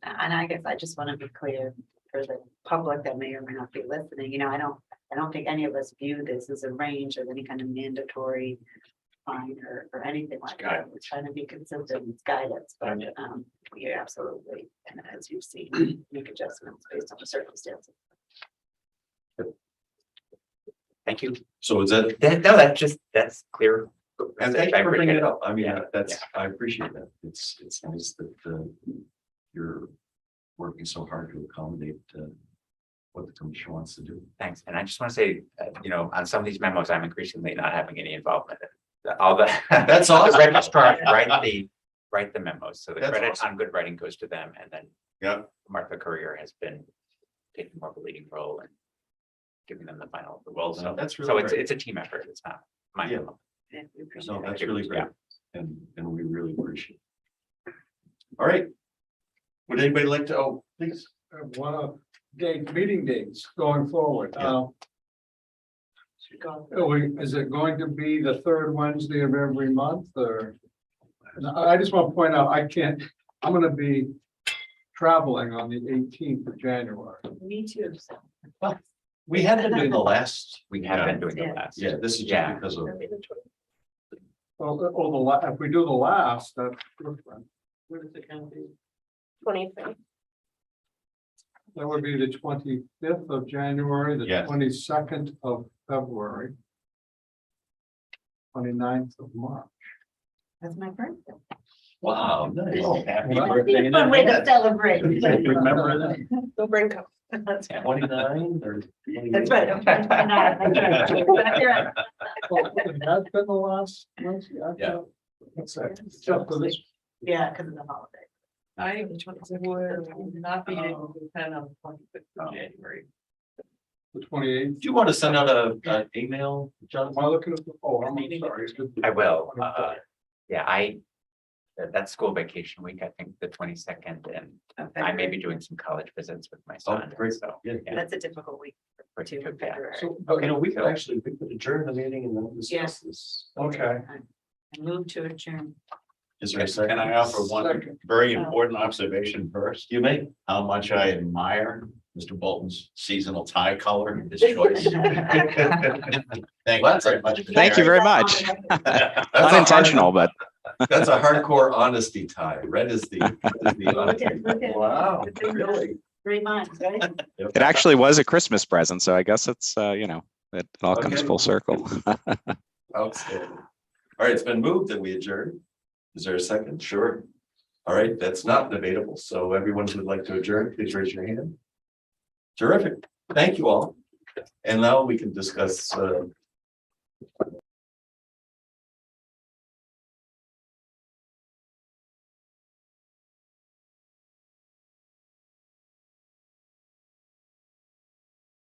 And I guess I just want to be clear for the public that may or may not be listening, I don't think any of us view this as a range of any kind of mandatory fine or anything like that. We're trying to be consistent with guidance, but we absolutely, and as you've seen, make adjustments based on the circumstances. Thank you. So is that, No, that's clear. and thanks I for bringing appreciate it up. I mean, Yeah. I appreciate that. It's nice that you're working so hard to accommodate what the commission wants to do. Thanks. And I just want to say, on some of these memos, I'm increasingly not having any involvement. All the. That's all the awesome. registrars write the memos. So the That's credit awesome. on good writing goes to them. And then Yeah. Martha Courier has been taking more of a leading role and giving them the final approval. Well, So that's so really it's great. it's a team effort. It's not my Yeah. memo. And we appreciate So it. that's really great. Yeah. And we really appreciate it. All right. Would anybody like to, oh, please? One of meeting dates going forward. Yeah. Should go. Is it going to be the third Wednesday of every month or? And I just want to point out, I'm gonna be traveling on the 18th of January. Me too. We had been doing the last. We have been doing Yeah. the last. Yeah, this is Yeah. just because of, Well, if we do the last, that's different. What is it gonna be? 23rd. That would be the 25th of January, the Yes. 22nd of February. 29th of March. That's my birthday. wow, nice. Oh, Happy well, birthday. in Fun way to advance. celebrate. Remember that? Go bring cup. That's right. 29 or? That's right. I'm trying to find out. I'm trying to- You're right. Well, That's been the last. Yeah. What's that? Just for this. Yeah, because of the holiday. I would not be able to attend on the 25th of January. The 28th. Do you want to send out an email, John? Am I looking at the, oh, I'm sorry. I will, yeah, that's school vacation week, I think the 22nd, and I may be doing some college visits with my Oh, son, great. so. Yeah. That's a difficult week for two in February. So, You know, we could adjourn the meeting and then discuss this. okay. I move to adjourn. Is there a second? Can I offer one Second. very important observation first? You may. How much I admire Mr. Bolton's seasonal tie color, his choice. Thank you very much. Thank you very much. Unintentional, but That's a hardcore honesty tie. Red is the. honesty. Look at- Wow, look at- really? Great minds, right? it actually was a Christmas present, so I guess it's, it all comes Okay. full circle. Outstanding. All right, it's been moved that we adjourn. Is there a second? Sure. All right, that's not debatable. So everyone who would like to adjourn, please raise your hand. Terrific. Thank you all. And now we can discuss